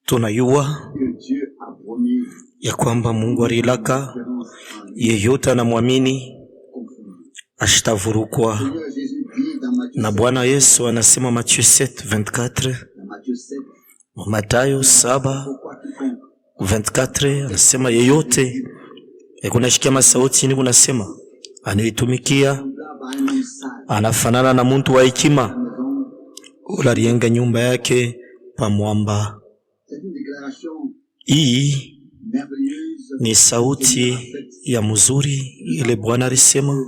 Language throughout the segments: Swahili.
Tunayua ya kwamba Mungu alilaka yeyote anamwamini ashtavurukwa. Na Bwana Yesu anasema Mathayo 7:24, Mathayo 7:24 anasema yeyote kunashikia masauti ni kunasema anaitumikia anafanana na mtu wa hekima ula aliyenga nyumba yake pa mwamba. Hii ni sauti ya mzuri ile Bwana alisema,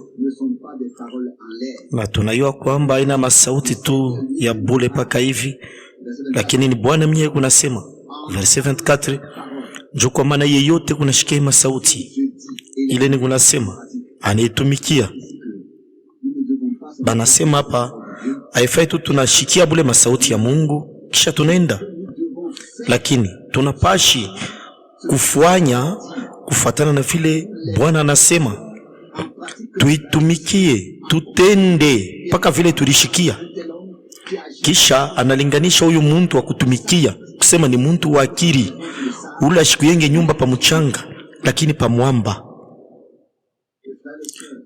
na tunayua kwamba haina masauti tu ya bule paka hivi, lakini ni Bwana mwenyewe kunasema verset 24, ndio kwa maana yeyote kunashikia masauti ile ni kunasema anaitumikia. Banasema hapa haifai tu tunashikia bule masauti ya Mungu kisha tunaenda, lakini tunapashi kufanya kufuatana na vile Bwana anasema. Tuitumikie, tutende paka vile tulishikia. Kisha analinganisha huyu muntu wa kutumikia kusema ni muntu wa akili, ula shikuyenge nyumba pa mchanga lakini pa mwamba.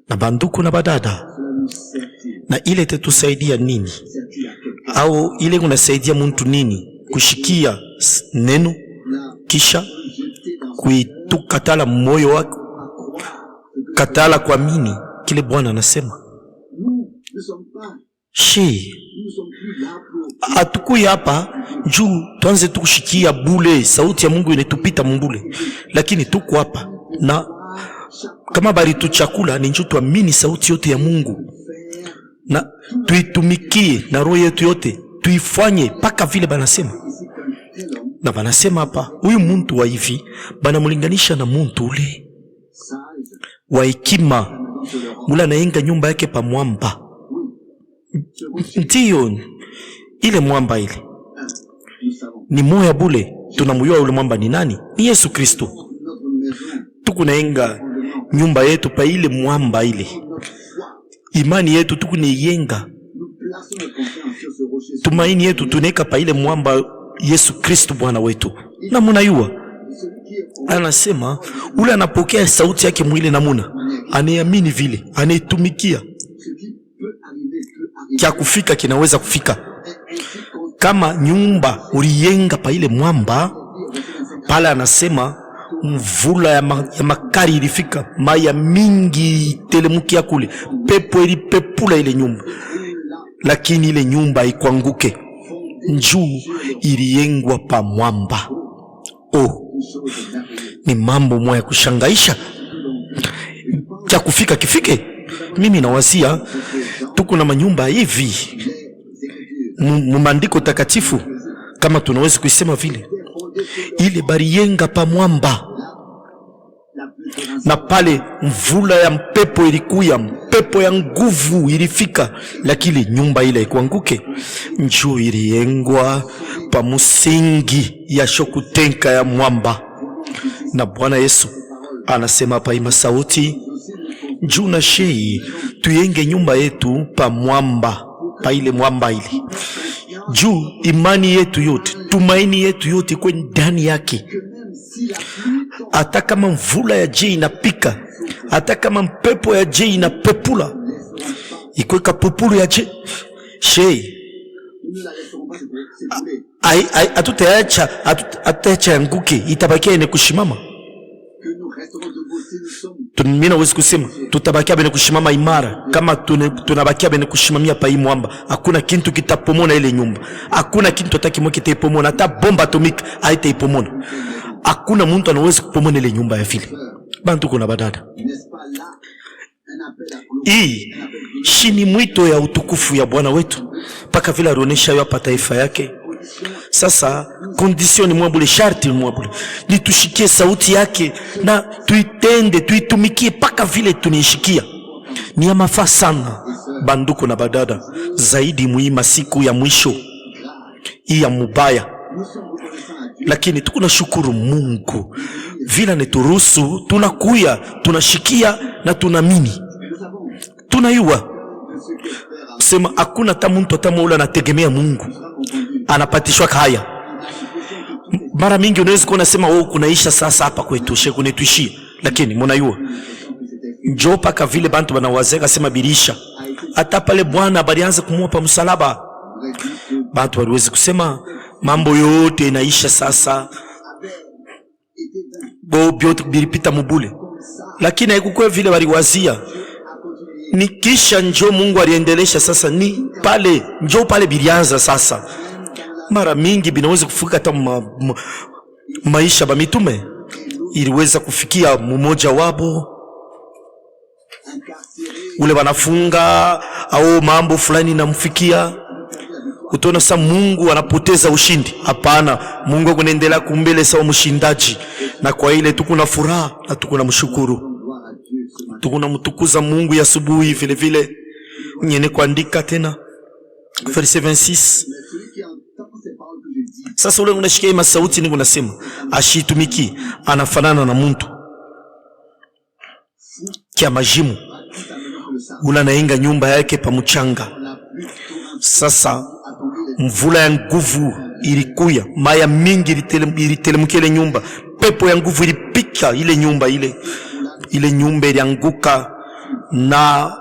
Na banduku na badada, na ile tetusaidia nini? Au ile kunasaidia muntu nini? Kushikia neno kisha kuitukatala moyo wako, katala kuamini kile Bwana anasema. Hatukuyi hapa juu tuanze tukushikia bule sauti ya Mungu inetupita mbule, lakini tuko hapa na kama bari tu chakula ni njoo tuamini sauti yote ya Mungu na tuitumikie na roho yetu yote, tuifanye paka vile banasema. Na banasema hapa huyu muntu wa hivi banamulinganisha na muntu ule wa hekima mula naenga nyumba yake pa mwamba. Ndiyo ile mwamba ile ni moya bule, tunamuyua ule mwamba ni nani? Ni Yesu Kristo. Tukunaenga nyumba yetu pa ile mwamba ile, imani yetu tukunaiyenga, tumaini yetu tuneka pa ile mwamba Yesu Kristo Bwana wetu. Na munayua anasema ule anapokea sauti yake mwile namuna anaamini vile anaitumikia, kia kufika kinaweza kufika. Kama nyumba uliyenga pa ile mwamba pale, anasema mvula ya makari ilifika, maya mingi telemukia kule, pepo ilipepula ile nyumba, lakini ile nyumba ikwanguke njuu iliyengwa pa mwamba. Ni mambo moya kushangaisha, cha kufika kifike. Mimi nawazia tuko na manyumba hivi mumandiko takatifu, kama tunaweza kuisema vile, ile bariyenga pa mwamba, na pale mvula ya mpepo ilikuya, mpepo ya nguvu ilifika, lakini nyumba ile ikuanguke, njoo iliyengwa pa musingi ya shokutenka ya mwamba. Na Bwana Yesu anasema pa ima sauti njoo na shei tuyenge nyumba yetu pa mwamba, pa ile mwamba ile, juu imani yetu yote, tumaini yetu yote kwa ndani yake. Hata kama mvula ya je inapika, hata kama mpepo ya je inapepula, ikweka pupulu ya je shei, atutaacha yanguke, itabakia ene kushimama. Mina wezi kusema tutabakia bene kushimama imara, kama tunabakia bene kushimamia pa hii mwamba. Hakuna kintu kitapomona ile nyumba, hakuna kintu ataki mwa kitapomona, hata bomba atomika haitaipomona. Hakuna mtu anaweza kupomona ile nyumba ya vile. Bantu kuna badada, hii shini mwito ya utukufu ya Bwana wetu paka vile aronesha hapa taifa yake. Sasa kondisioni mwabule, sharti mwabule ni tushikie sauti yake na tuitende, tuitumikie paka vile tunishikia. Ni ya mafaa sana banduko na badada, zaidi muhimu siku ya mwisho hii ya mubaya. Lakini tukuna shukuru Mungu vile neturuhusu, tunakuya, tunashikia na tunamini. Tunayua sema hakuna hata mtu hata mola anategemea Mungu anapatishwa kaya. Mara mingi unaweza kuona sema wewe kunaisha sasa hapa kwetu kunituishia, lakini mnayua njoo paka vile bantu banawazeka sema bilisha. Hata pale Bwana balianza kumupa msalaba, bantu waliweza kusema mambo yote inaisha sasa, byote bilipita mubule, lakini haikuwa vile waliwazia. Ni kisha njoo Mungu aliendelesha sasa, ni pale njoo pale bilianza sasa. Mara mingi binaweza kufika hata maisha ba mitume iliweza kufikia mmoja wabo ule wanafunga au mambo fulani namfikia, utaona sasa Mungu anapoteza ushindi. Hapana, Mungu kunaendelea kumbele sawa mshindaji, na kwa ile tukuna furaha na tukuna mshukuru, tukuna mtukuza Mungu ya asubuhi vile vile. Nyene kuandika tena verse 26. Sasa ule unashikia masauti niko nasema ashitumiki anafanana na mtu kia majimu ula nainga nyumba yake pa mchanga. Sasa mvula ya nguvu ilikuya, maya mingi ilitelemkia ile nyumba, pepo ya nguvu ilipika ile nyumba, ile nyumba ilianguka na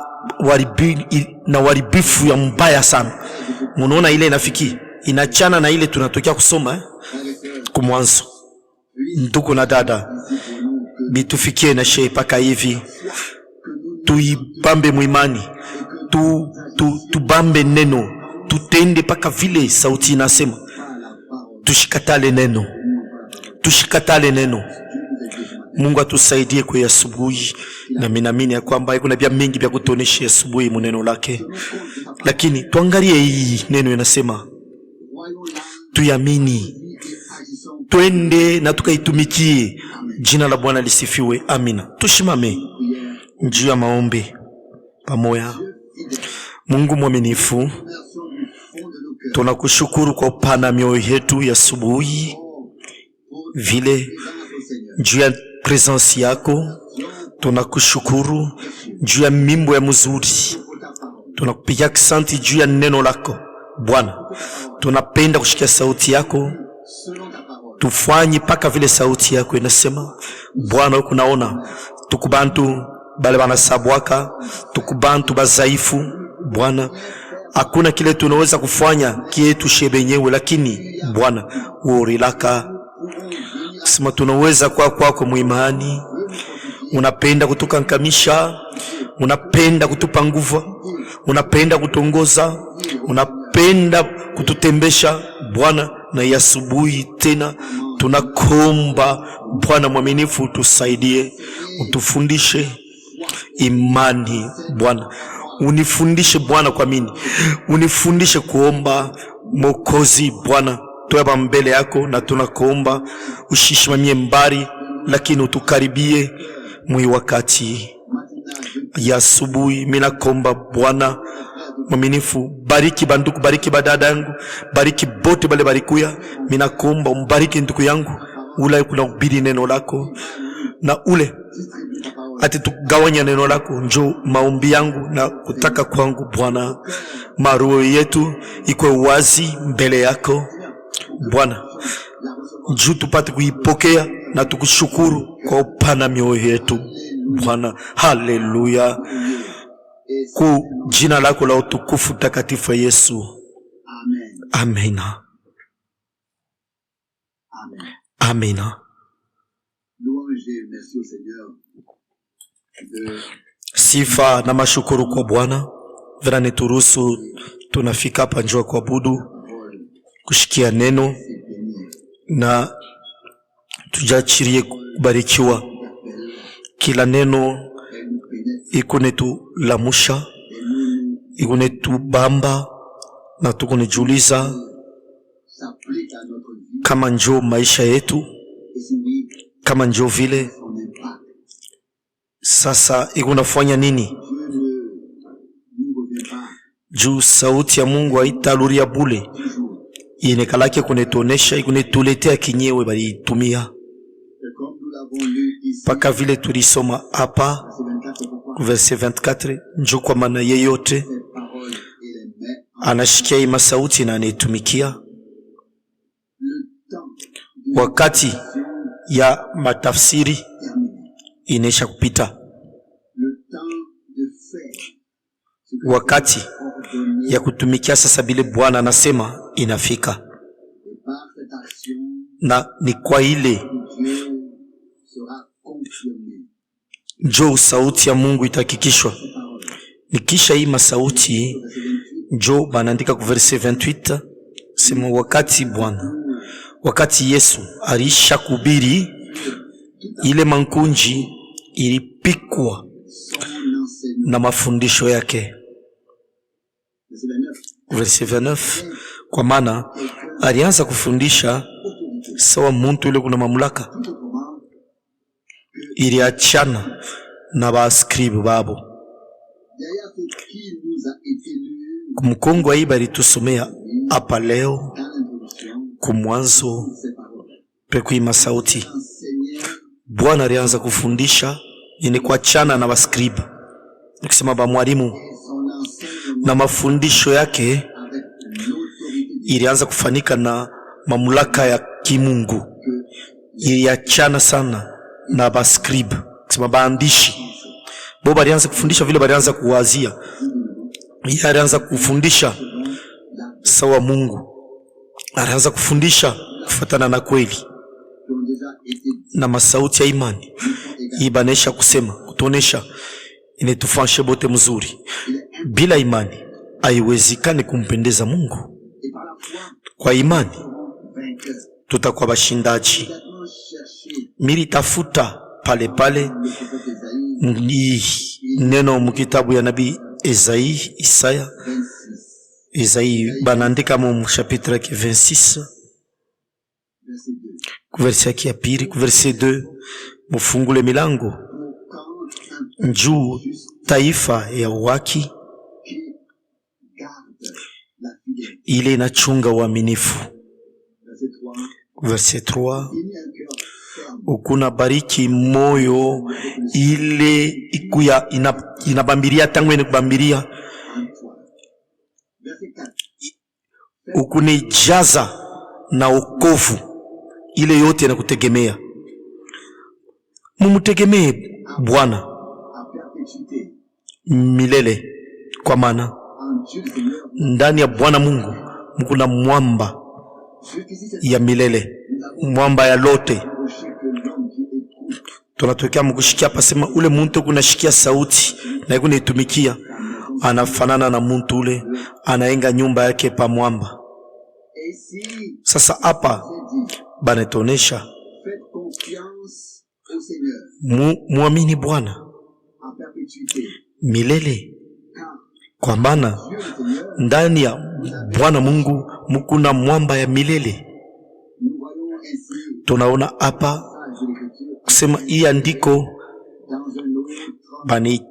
waribifu ya mbaya sana. Munaona ile inafiki inachana na ile tunatokea kusoma kumwanzo. Ndugu na dada, bitufikie na shei paka hivi tuibambe muimani, tubambe neno, tutende paka vile sauti inasema. Tushikatale neno. Mungu atusaidie kwa asubuhi, na minamini ya kwamba kuna bia mingi bia kutonesha asubuhi muneno lake, lakini tuangalie hii neno inasema tuyamini, twende na tukaitumikie. Jina la Bwana lisifiwe. Amina. Tushimame njia maombi pamoja. Mungu mwaminifu, tunakushukuru kwa upana mioyo yetu ya asubuhi vile juu ya presence yako. Tunakushukuru juu ya mimbo ya mzuri, tunakupigia asante juu ya neno lako Bwana. Tunapenda kushikia sauti yako, tufanye paka vile sauti yako inasema. Bwana, huku naona tukubantu bale banasabwaka, tukubantu bazaifu Bwana, hakuna kile tunaweza kufanya kietu shebenyewe, lakini Bwana uorilaka sema tunaweza kwako muimani. Unapenda kutukankamisha, unapenda kutupa nguvu, unapenda kutongoza, unapenda kututembesha Bwana. Na asubuhi tena tunakomba Bwana mwaminifu, tusaidie, utufundishe imani Bwana. Unifundishe Bwana kwa mini, unifundishe kuomba Mwokozi Bwana. Tuwa mbele yako na tunakuomba ushishimamie mbari, lakini utukaribie mwi wakati ya asubuhi. Mina komba Bwana mwaminifu, bariki banduku, bariki badada yangu, bariki bote bale barikuya. Mina komba umbariki nduku yangu ula kuna ubiri neno lako, na ule ati tugawanya neno lako. Njoo maombi yangu na kutaka kwangu Bwana, maroho yetu iko wazi mbele yako Bwana, njoo tupate kuipokea na tukushukuru kwa upana mioyo yetu Bwana. Haleluya, ku jina lako la utukufu takatifu Yesu. Amina. Amina. Sifa na mashukuru kwa Bwana vile neturuhusu tunafika hapa njoo kuabudu, kushikia neno, na tujachirie kubarikiwa. Kila neno ikone tu lamusha, ikone tu bamba, na tukone juliza kama njoo maisha yetu, kama njoo vile sasa ikunafanya nini juu sauti ya Mungu haitaluria bule. Inekalake kunetonesha, ikunetuletea kinyewe balitumia. Paka vile tulisoma hapa verse 24, njoo kwa maana yeyote anashikia ima sauti na anetumikia. wakati ya matafsiri inaisha kupita, wakati ya kutumikia sasa bile Bwana anasema inafika, na ni kwa ile njo sauti ya Mungu itahakikishwa. Nikisha hii masauti njo banaandika ku verset 28 sema wakati Bwana, wakati Yesu alisha kubiri ile mankunji ilipikwa na mafundisho yake. Verset 29, kwa maana alianza kufundisha sawa muntu ile kuna mamlaka, iliachana na baskribu babo. Kumkongo hii balitusomea hapa leo kumwanzo pekui masauti. Bwana alianza kufundisha ni kuachana na baskribu, nikisema ba mwalimu, na mafundisho yake ilianza kufanika na mamlaka ya kimungu, iliachana sana na baskribu, kusema baandishi. Bo balianza kufundisha vile balianza kuwazia, yeye alianza kufundisha sawa Mungu, alianza kufundisha kufuatana na kweli na masauti ya imani. Ibanesha kusema kutonesha inetufanyisha bote mzuri. Bila imani haiwezekani kumpendeza Mungu. Kwa imani tutakuwa bashindaji. Mili tafuta pale pale ni neno mkitabu ya nabii Isaya banaandika mu chapitre 26 verset ya pili, verset 2, mufungule milango njuu taifa ya waki ile inachunga uaminifu. Verset 3, ukuna bariki moyo ile ikuya inabambiria tangu ene kubambiria, ukune jaza na okovu ile yote na kutegemea. Mumutegemee Bwana milele, kwa maana ndani ya Bwana Mungu mkuna mwamba ya milele, mwamba ya lote. Tunatokea mkushikia pasema ule muntu kunashikia sauti na yuko nitumikia, anafanana na muntu ule anaenga nyumba yake pa mwamba. Sasa hapa banetonesha muamini Bwana milele, kwa maana ndani ya Bwana Mungu mkuna mwamba ya milele. Tunaona hapa kusema hii andiko bani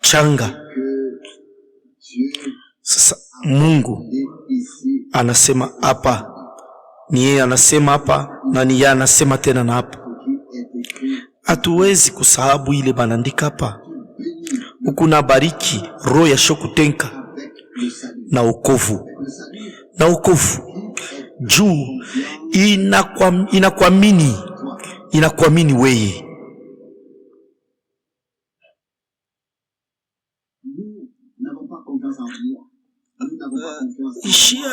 changa. Sasa Mungu anasema hapa, ni yeye anasema hapa, na ni yeye anasema tena na hapa. Hatuwezi kusahabu ile banaandika hapa. Ukuna bariki roho ya shokutenka na ukovu, na ukovu juu inakuamini weye.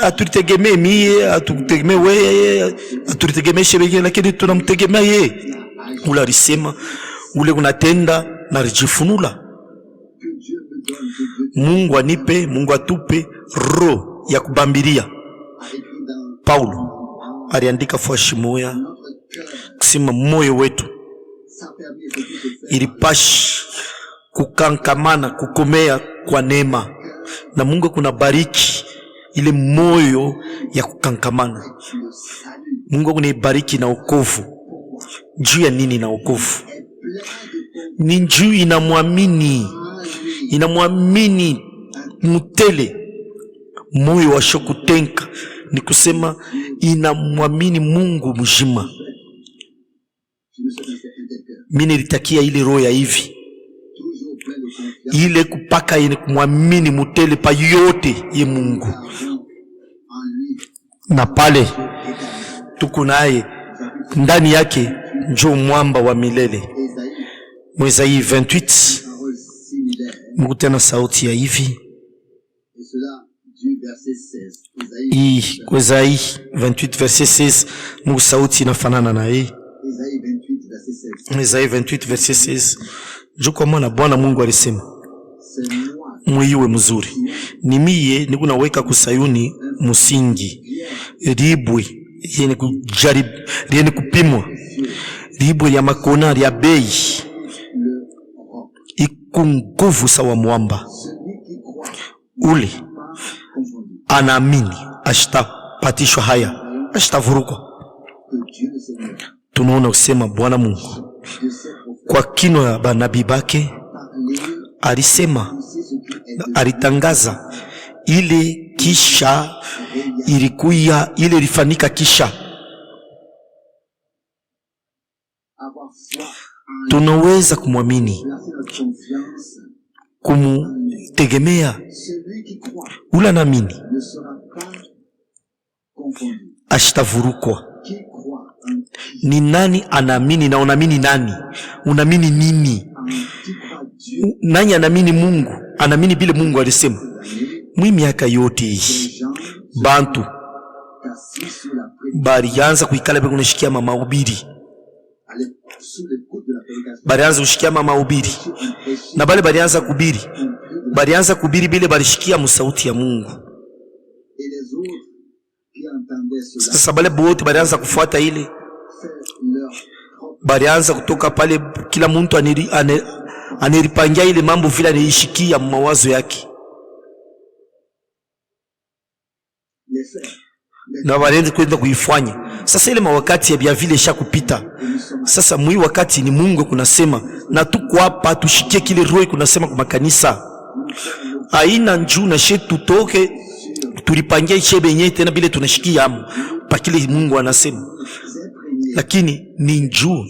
Atutegemee mie, atutegemee weye, atutegemee shebeke, lakini tunamtegemea yeye. Ule alisema, ule unatenda na rijifunula. Mungu anipe, Mungu atupe roho ya kubambiria. Paulo aliandika fashi moya kusema moyo wetu ilipashi kukankamana, kukomea kwa neema, na Mungu kuna bariki ile moyo ya kukankamana. Mungu kuna bariki na wokovu. Juu ya nini na wokovu? Ni juu inamwamini mutele. Moyo wa shokutenka ni kusema inamwamini Mungu mjima. Mimi nilitakia ile roho ya hivi, ile kupaka ile kumwamini mutele pa yote ye Mungu. Na pale tuko naye ndani yake njo mwamba wa milele. Mwezaii 28 Mungu tena sauti ya hivi. Mwezaii 28 verset 16 Mungu sauti inafanana na hii. Mwezaii 28 verset 16 njo kwa maana Bwana Mungu alisema, mwiwe mzuri, ni mie niko naweka kusayuni musingi ribwe yene kupimwa, ribwe ya makona ya bei, iku nguvu sawa mwamba. Ule anaamini ashtapatishwa haya, ashtavurukwa. Tunaona kusema Bwana Mungu kwa kino ya banabii bake alisema, alitangaza ile kisha ilikuya, ile ilifanyika kisha. Tunaweza kumwamini, kumtegemea. Ula naamini ashtavurukwa. Ni nani anaamini na unaamini nani? Unaamini nini? Nani anaamini Mungu? Anaamini bile Mungu alisema. Mwi miaka yote hii bantu balianza kuikala pe kunishikia mahubiri, balianza kushikia mahubiri, na bale balianza kubiri bile balishikia musauti ya Mungu. Sasa bale bote balianza kufuata ile, balianza kutoka pale, kila mtu aneripangia ile mambo vile anaishikia mawazo yake, na walianza kwenda kuifanya. Sasa ile mawakati ya vile shakupita. Sasa mwi wakati ni Mungu kunasema, na tuko hapa tushikie kile roho kunasema kwa makanisa. Aina njuu na shetu toke tulipangia ishebe yenyewe tena bile tunashikia hapo pa kile Mungu anasema. Lakini ni njuu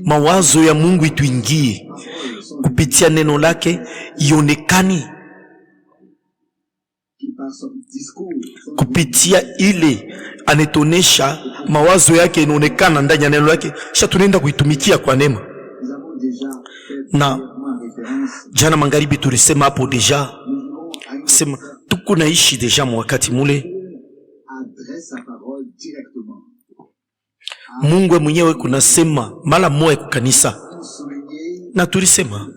mawazo ya Mungu ituingie kupitia neno lake, ionekani kupitia ile anetonesha mawazo yake inaonekana ndani ya neno lake, kisha tunaenda kuitumikia kwa neema. Na jana magharibi tulisema hapo deja, sema tuko naishi deja wakati mule Mungu mwenyewe kunasema mala moja kwa kanisa, na tulisema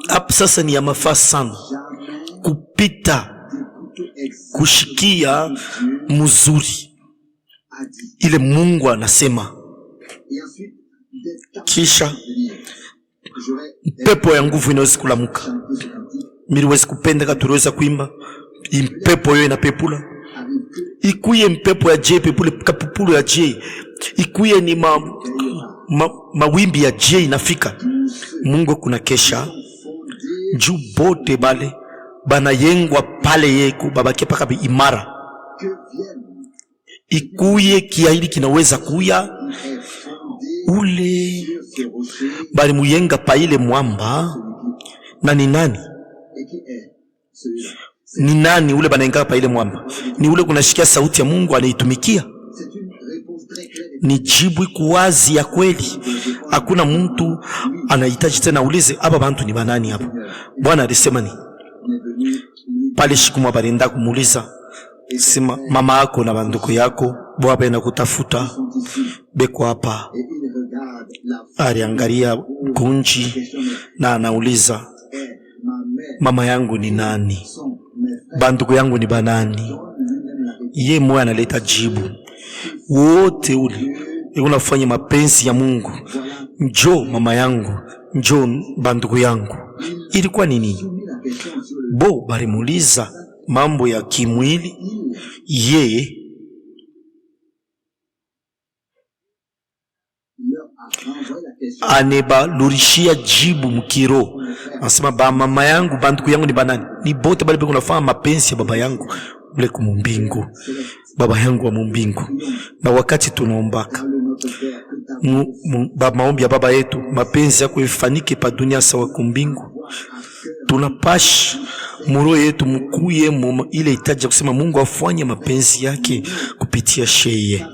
hapo sasa ni ya mafaa sana kupita kushikia mzuri ile Mungu anasema. Kisha pepo ya nguvu inaweza kulamuka. Miliwezi kupenda katuweza kuimba impepo yoye na pepula. Ikuye mpepo ya je, pepule kapupulu ya je. Ikuye ni mawimbi ya je inafika. Mungu kuna kesha juu bote bale bana yengwa pale yeku babake paka bi imara. Ikuye kiaili kinaweza kuya ule bali muyenga pa ile mwamba. Na ni nani? Ni nani ule banayenga pa ile mwamba? Ni ule kunashikia sauti ya Mungu anaitumikia. Ni jibu kuwazi ya kweli. Hakuna mtu anahitaji tena ulize aba bantu ni banani hapo. Bwana alisema ni pale shikuma barenda kumuliza, sema mama yako na banduko yako bwa bena kutafuta beko hapa. Aliangalia kunji na anauliza, mama yangu ni nani? Banduko yangu ni banani? Ye moya analeta jibu. Wote ule unafanya mapenzi ya Mungu. Njoo mama yangu, njoo banduko yangu. Ilikuwa nini? Bo balimuliza mambo ya kimwili, ye aneba lurishia jibu mkiro. Anasema ba mama yangu banduko yangu ni banani? Ni bote bali beko nafanya mapenzi ya baba yangu ule kumbingu, baba yangu wa mumbingu. Na wakati tunaombaka maombi ya baba yetu, mapenzi yako ifanike pa dunia sawa kumbingu, tunapasha muro yetu mkuye ile hitaji ya kusema Mungu afanye mapenzi yake kupitia sheye.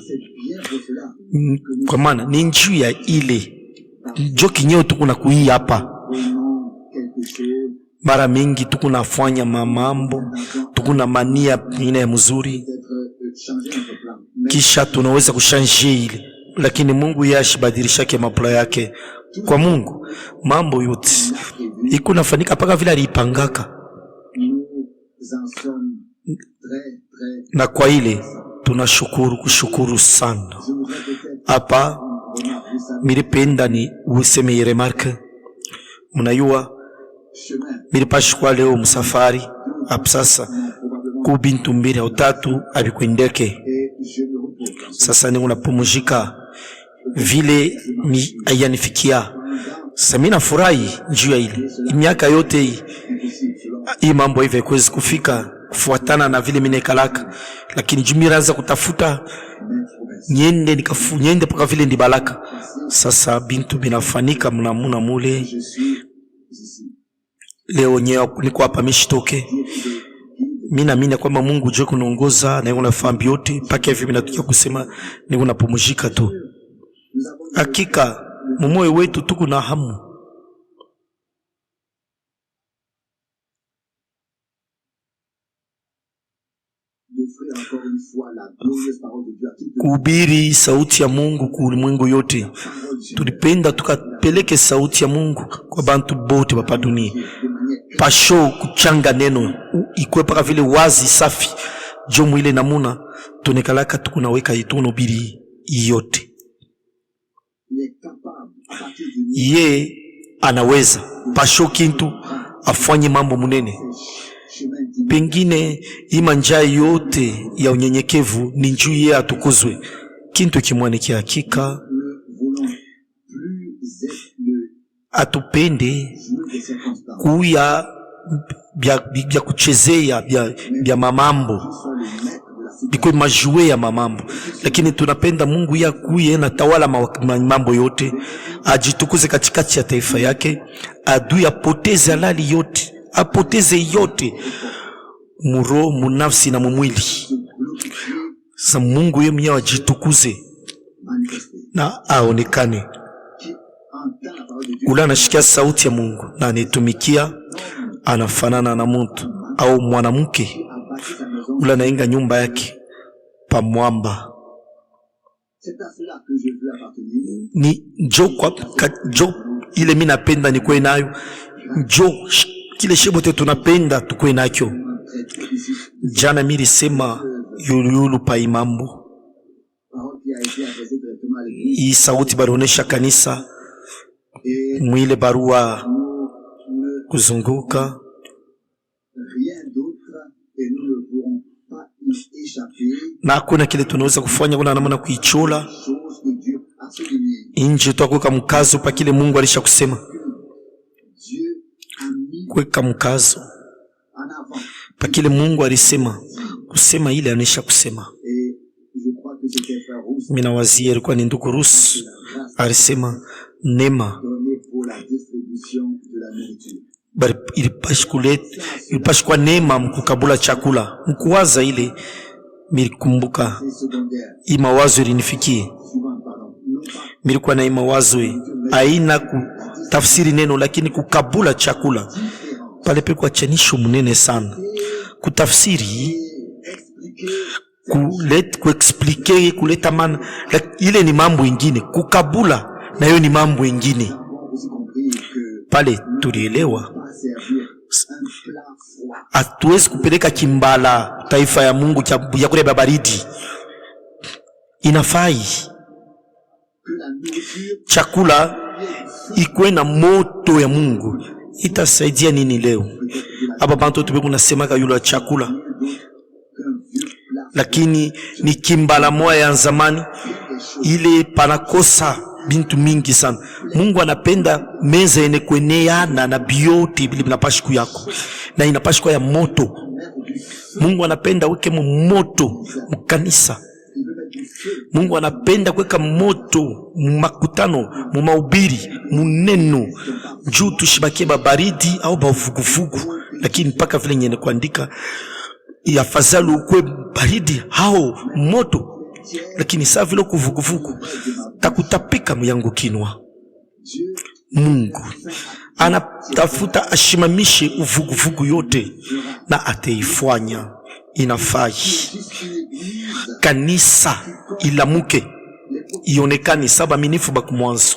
Kwa maana ni njuu ya ile njo kinyeo tukuna kuhii hapa. Mara mingi tukunafanya mamambo, tukuna mania ina ya mzuri, kisha tunaweza kushanje ile, lakini Mungu yashibadilishake mapla yake. Kwa Mungu mambo yote iko nafanyika paka vile alipangaka, na kwa ile kushukuru sana. Hapa milipenda ni useme ye remarque, mnayua milipashikwa leo msafari hapa sasa kubintu mbili au tatu abikwendeke. Sasa ni unapumzika vile ayanifikia. Sasa mimi nafurahi juu ya ile miaka yote hii mambo hivi haikuwezi kufika kufuatana na vile mimi nekalaka, lakini jumiraanza kutafuta nyende paka vile ndi balaka. Sasa bintu binafanika mnamuna mule leo nyeo niko hapa mishitoke. Mimi naamini kwamba Mungu juu kunaongoza na yeye fambi yote paka hivi binatukia kusema niko napumzika tu. Hakika mumoyo wetu tuko na hamu kuhubiri sauti ya Mungu kwa ulimwengu yote. Tulipenda tukapeleke sauti ya Mungu kwa bantu bote hapa dunia. Pasho kuchanga neno ikwe paka vile wazi safi jomu ile namuna tunekalaka tukunaweka itunobiri yote. Ye anaweza pasho kintu afanye mambo munene. Pengine imanja yote ya unyenyekevu ni njuu ye atukuzwe. Kintu kimwani kia hakika atupende kuya bya kuchezea bya mamambo biko majue ya mamambo, lakini tunapenda Mungu ya kuye na tawala mambo yote, ajitukuze katikati ya taifa yake, adui apoteze halali yote, apoteze yote muro munafsi na mumwili. Sasa Mungu yeye mwenyewe ajitukuze na aonekane. Ula anashikia sauti ya Mungu na anitumikia, anafanana na mtu au mwanamke. Ula anainga nyumba yake pa mwamba. Ni jo ile mimi napenda ni kwe nayo. Jo kile shebote tunapenda tukwe nacho. Jana mimi nilisema yulu pa imambo. Hii sauti baronesha kanisa mwile barua kuzunguka na hakuna kile tunaweza kufanya, kuna namna kuichola inje twakuweka mkazo pa kile Mungu alisha kusema. Kuweka mkazo pa kile Mungu alisema kusema, ile anisha kusema. Mina wazia ilikuwa ni ndugu Rus alisema nema bari ilipashikuwa nema mkukabula chakula mkuwaza ile. Milikumbuka hii mawazo ilinifikie, milikuwa na hii mawazo aina kutafsiri neno, lakini kukabula chakula pale pekwa chanisho munene sana. Kutafsiri kuexplike kuleta maana ile ni mambo ingine, kukabula na hiyo ni mambo ingine. Pale tulielewa hatuwezi kupeleka kimbala taifa ya Mungu ya kule baridi. Inafai chakula ikuwe na moto ya Mungu. Itasaidia nini leo? Hapa bantu tubeku nasemaka yule chakula, lakini ni kimbala moya ya zamani ile panakosa bintu mingi sana. Mungu anapenda meza ene kweneana na biote bili binapashiku yako na inapashikwa ya moto. Mungu anapenda weke moto mkanisa. Mungu anapenda kuweka moto makutano, mahubiri, muneno, juu tushibakie baridi au vuguvugu, lakini mpaka vile nyene kuandika afadhali ukwe baridi au moto, lakini saa vile kuvuguvugu takutapika myangu kinwa. Mungu anatafuta ashimamishe uvuguvugu yote na ateifanya inafai. Kanisa ilamuke, ionekane saba minifu bakumwanzo,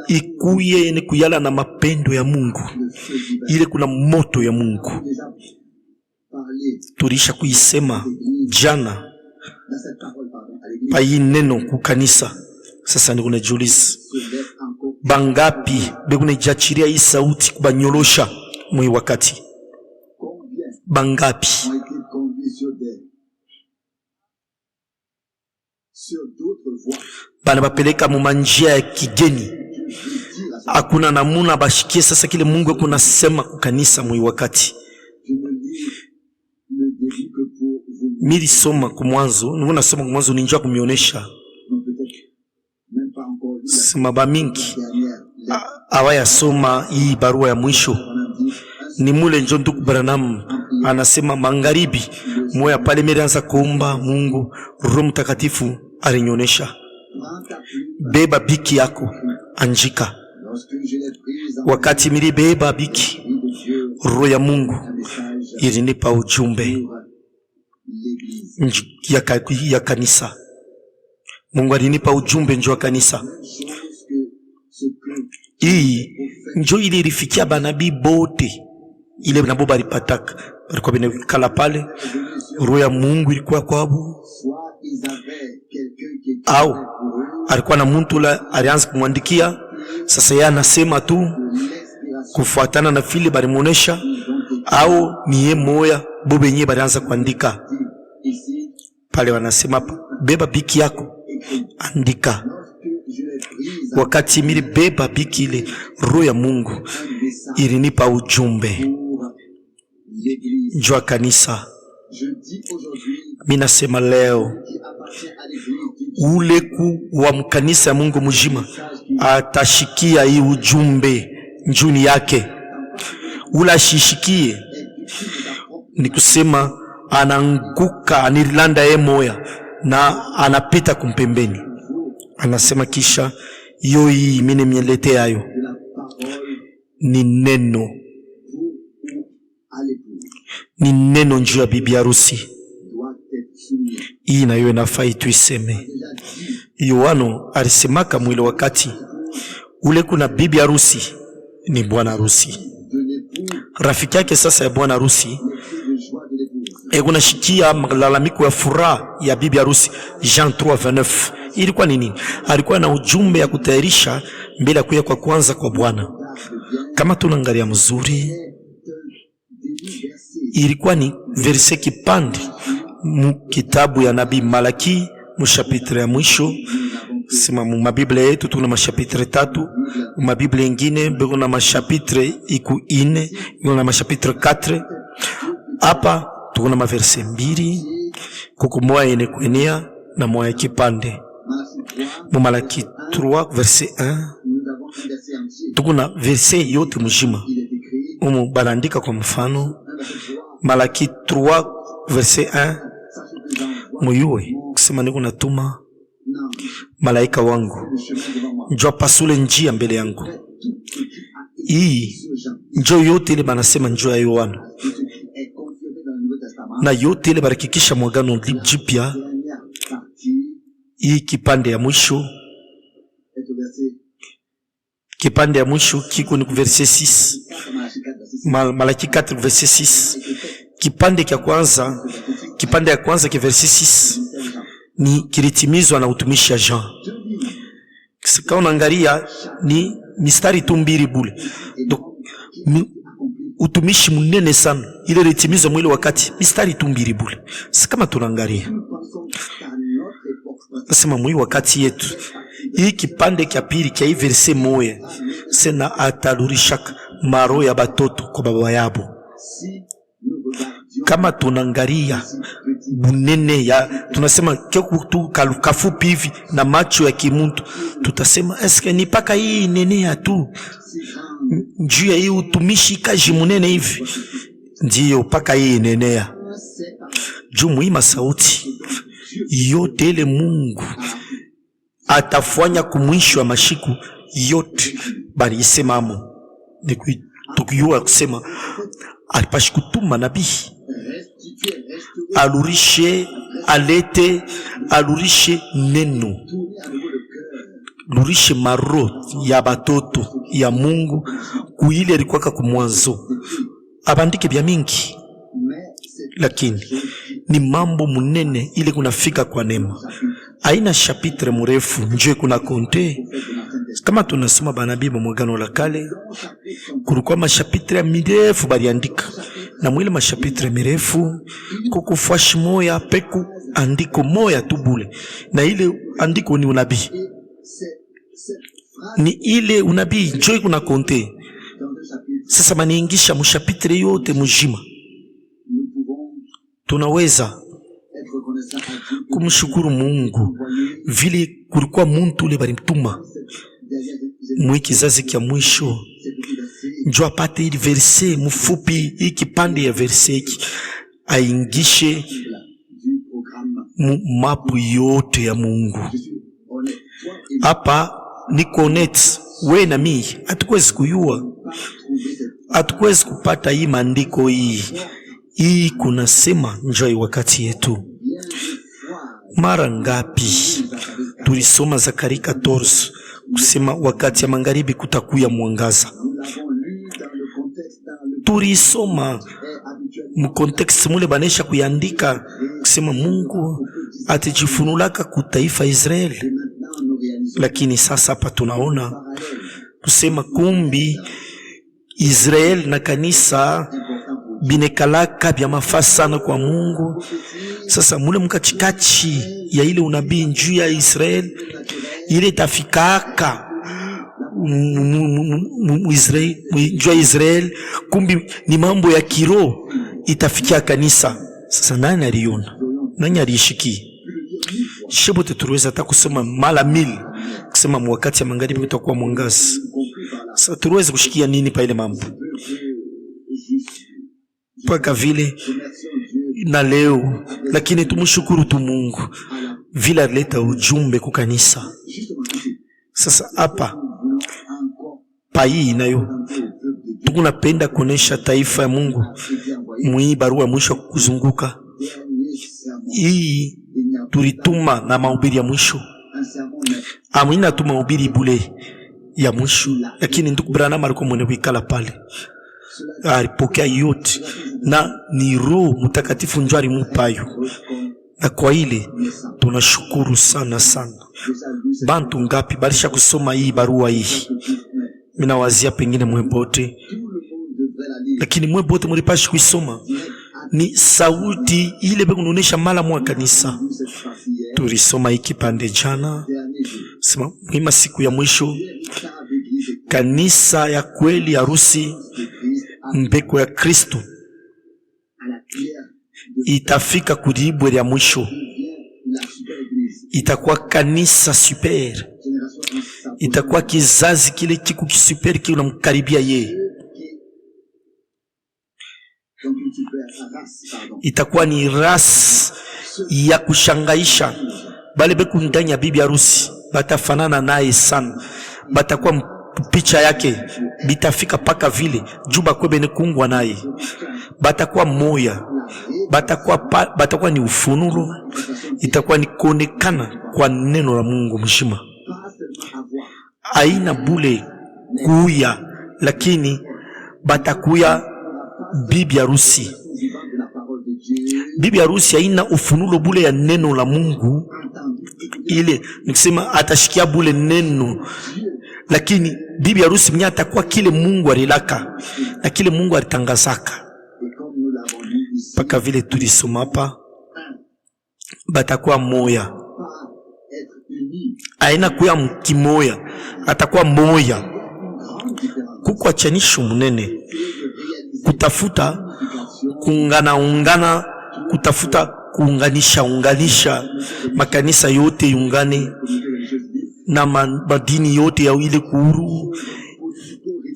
ikuye ni kuyala na mapendo ya Mungu, ile kuna moto ya Mungu. Tulisha kuisema jana pa hii neno kukanisa. Sasa niko najiuliza bangapi beko najachiria hii sauti kubanyorosha mwi wakati? Bangapi bana bapeleka mu manjia ya kigeni, hakuna namuna bashikie sasa kile Mungu kuna sema kukanisa mwi wakati. Mili soma kumwanzo, niko nasoma kumwanzo ninjua kumionesha sema ba mingi awaya soma hii barua ya mwisho. Ni mule njo ndugu Branham anasema magharibi moya pale mirianza kuomba Mungu, Roho Mtakatifu alinyonesha beba biki yako anjika. Wakati mili beba biki, Roho ya Mungu ilinipa ujumbe ya kanisa. Mungu alinipa ujumbe njo wa kanisa. Hii njo ili ilifikia banabii bote, ile nabo balipataka balikuwa benekala pale, Roho ya Mungu ilikuwa kwabo, au alikuwa na mtu la alianza kumwandikia. Sasa yeye anasema tu kufuatana na vile balimuonesha, au ni yeye moya bobe yenyewe balianza kuandika pale. Wanasema beba biki yako andika. Wakati mili beba biki ile, Roho ya Mungu ilinipa ujumbe njua kanisa. Mina sema leo uleku wa mkanisa ya Mungu mujima atashikia hii ujumbe njuni yake. Ula shishikie ni kusema ananguka anirlanda ye moya na anapita kumpembeni. Anasema kisha yoi mine mielete ayo ni neno, ni neno njuu ya bibi harusi. Hii na yue nafai tuiseme. Yohano alisemaka mwile wakati ule kuna bibi harusi ni bwana harusi. Rafiki yake sasa ya bwana harusi kuna shikia malalamiko ya furaha ya bibi harusi. Jean 3:29 ilikuwa nini? Alikuwa na ujumbe ya kutayarisha mbele ya kuja kwa kwanza kwa Bwana. Kama tunaangalia mzuri, ilikuwa ni verse kipande mu kitabu ya nabii Malaki mu chapitre ya mwisho. Sema mu mabiblia yetu tuna mashapitre 3, mu mabiblia nyingine beko na mashapitre iku 4, na mashapitre 4. Hapa tukuna maverse 2, kuko moya ene kuenea na moya kipande. Mu Malaki 3 verse 1 tukuna verse yote mujima umu balandika. Kwa mfano Malaki 3 verse 1, muyue kusema niko natuma malaika wangu njoo pasule njia mbele yangu. Hii njoo yote ile banasema njoo ya Yohana, na yote ile barikikisha mwagano jipya. Hii kipande ya mwisho, kipande ya mwisho kiko ni verse 6, Malaki 4 verse 6. Kipande ya kwanza ki verse 6 ni kilitimizwa na utumishi ya Jean. Kisika unaangalia ni mistari tu mbili bule. Utumishi munene sana ile litimizwa mwili wakati mistari tu mbili bule. Si kama tunaangalia. Nasema mwili wakati yetu. Hii kipande kia pili kia hii verse moya sena atalurishaka maro ya batoto kwa baba yabo. Kama tunaangalia bunene ya tunasema tu kafupi hivi na macho ya kimuntu, tutasema eske ni paka hii nenea tu njuu ya hii utumishi kaji munene hivi ndiyo paka hii nenea juu muima sauti yote ile Mungu atafanya kumwisho wa mashiku yote bali isemamo tukiyua kusema alipashi kutuma nabii alurishe alete alurishe neno lurishe maro ya batoto ya Mungu kuile alikuwaka kumwanzo abandike bya mingi, lakini ni mambo munene ile kunafika kwa neema. Haina chapitre mrefu njoo kuna konte. Kama tunasoma banabii ba mwagano la kale kulikuwa mashapitre mirefu baliandika, na mwile mashapitre mirefu kukufashi moya peku andiko moya tu bule, na ile andiko ni unabii, ni ile unabii njoo kuna konte. Sasa maniingisha mushapitre yote mujima, tunaweza kumshukuru Mungu vile kulikuwa muntu ule balimtuma mwikizazi kia mwisho njoo apate ili verse mfupi, hii kipande ya verse hiki aingishe mapu yote ya Mungu. Hapa ni connect we na mimi, hatuwezi kuyua, hatuwezi kupata hii maandiko hii kuna sema njoo wakati yetu. Mara ngapi tulisoma Zakaria 14 kusema wakati ya magharibi kutakuya mwangaza. Tulisoma mkonteksti mule banesha kuyandika kusema Mungu atijifunulaka kutaifa Israeli, lakini sasa hapa tunaona kusema kumbi Israeli na kanisa binekalaka bya mafasi sana kwa Mungu. Sasa mule mkachikachi ya ile unabii njuu ya Israeli ile tafikaka njuu ya Israeli, kumbi ni mambo ya kiroho itafikia kanisa. Sasa nani aliona? Nani alishiki? Shebote turuweza hata kusema mala mili kusema mwakati ya magharibi kutakuwa mwangaza. Sasa turuweza kushikia nini pa ile mambo paka vile na leo, lakini tumshukuru tu Mungu vile aleta ujumbe kwa kanisa. Sasa hapa pai nayo tukunapenda kuonesha taifa ya Mungu mwi barua mwisho kuzunguka hii tulituma na mahubiri ya mwisho. Amina tu mahubiri bule ya mwisho, lakini ndugu Branham alikuwa mwenye kuikala pale alipokea yote na ni Roho Mtakatifu njoo alimupayo, na kwa ile tunashukuru sana sana. Bantu ngapi balisha kusoma hii barua hii? Mina wazia pengine mwebote, lakini mwebote mlipashi kuisoma. Ni sauti ile bekunonesha mala mwa kanisa. Tulisoma hii kipande jana, sema mwima siku ya mwisho kanisa ya kweli harusi mbeko ya Kristo itafika kulibwe ya mwisho, itakuwa kanisa super, itakuwa kizazi kile kiku super kile unamkaribia ye, itakuwa ni ras ya kushangaisha. Bale beku ndani ya bibi harusi batafanana naye sana, batakuwa picha yake bitafika paka vile juba kwebe ne kungwa naye, batakuwa moya, batakuwa ni ufunulo, itakuwa ni kuonekana kwa neno la Mungu mshima. Aina bule kuya, lakini batakuya bibi harusi. Bibi harusi haina ufunulo bule ya neno la Mungu, ile nikisema atashikia bule neno, lakini bibi harusi mwenye atakuwa kile Mungu alilaka na kile Mungu alitangazaka. Paka vile tulisoma hapa batakuwa moya, aina kuya mkimoya, atakuwa moya. Kukwa chanisho munene, kutafuta kungana ungana, kutafuta kuunganisha makanisa yote yungane na madini yote ya ile kuhuru.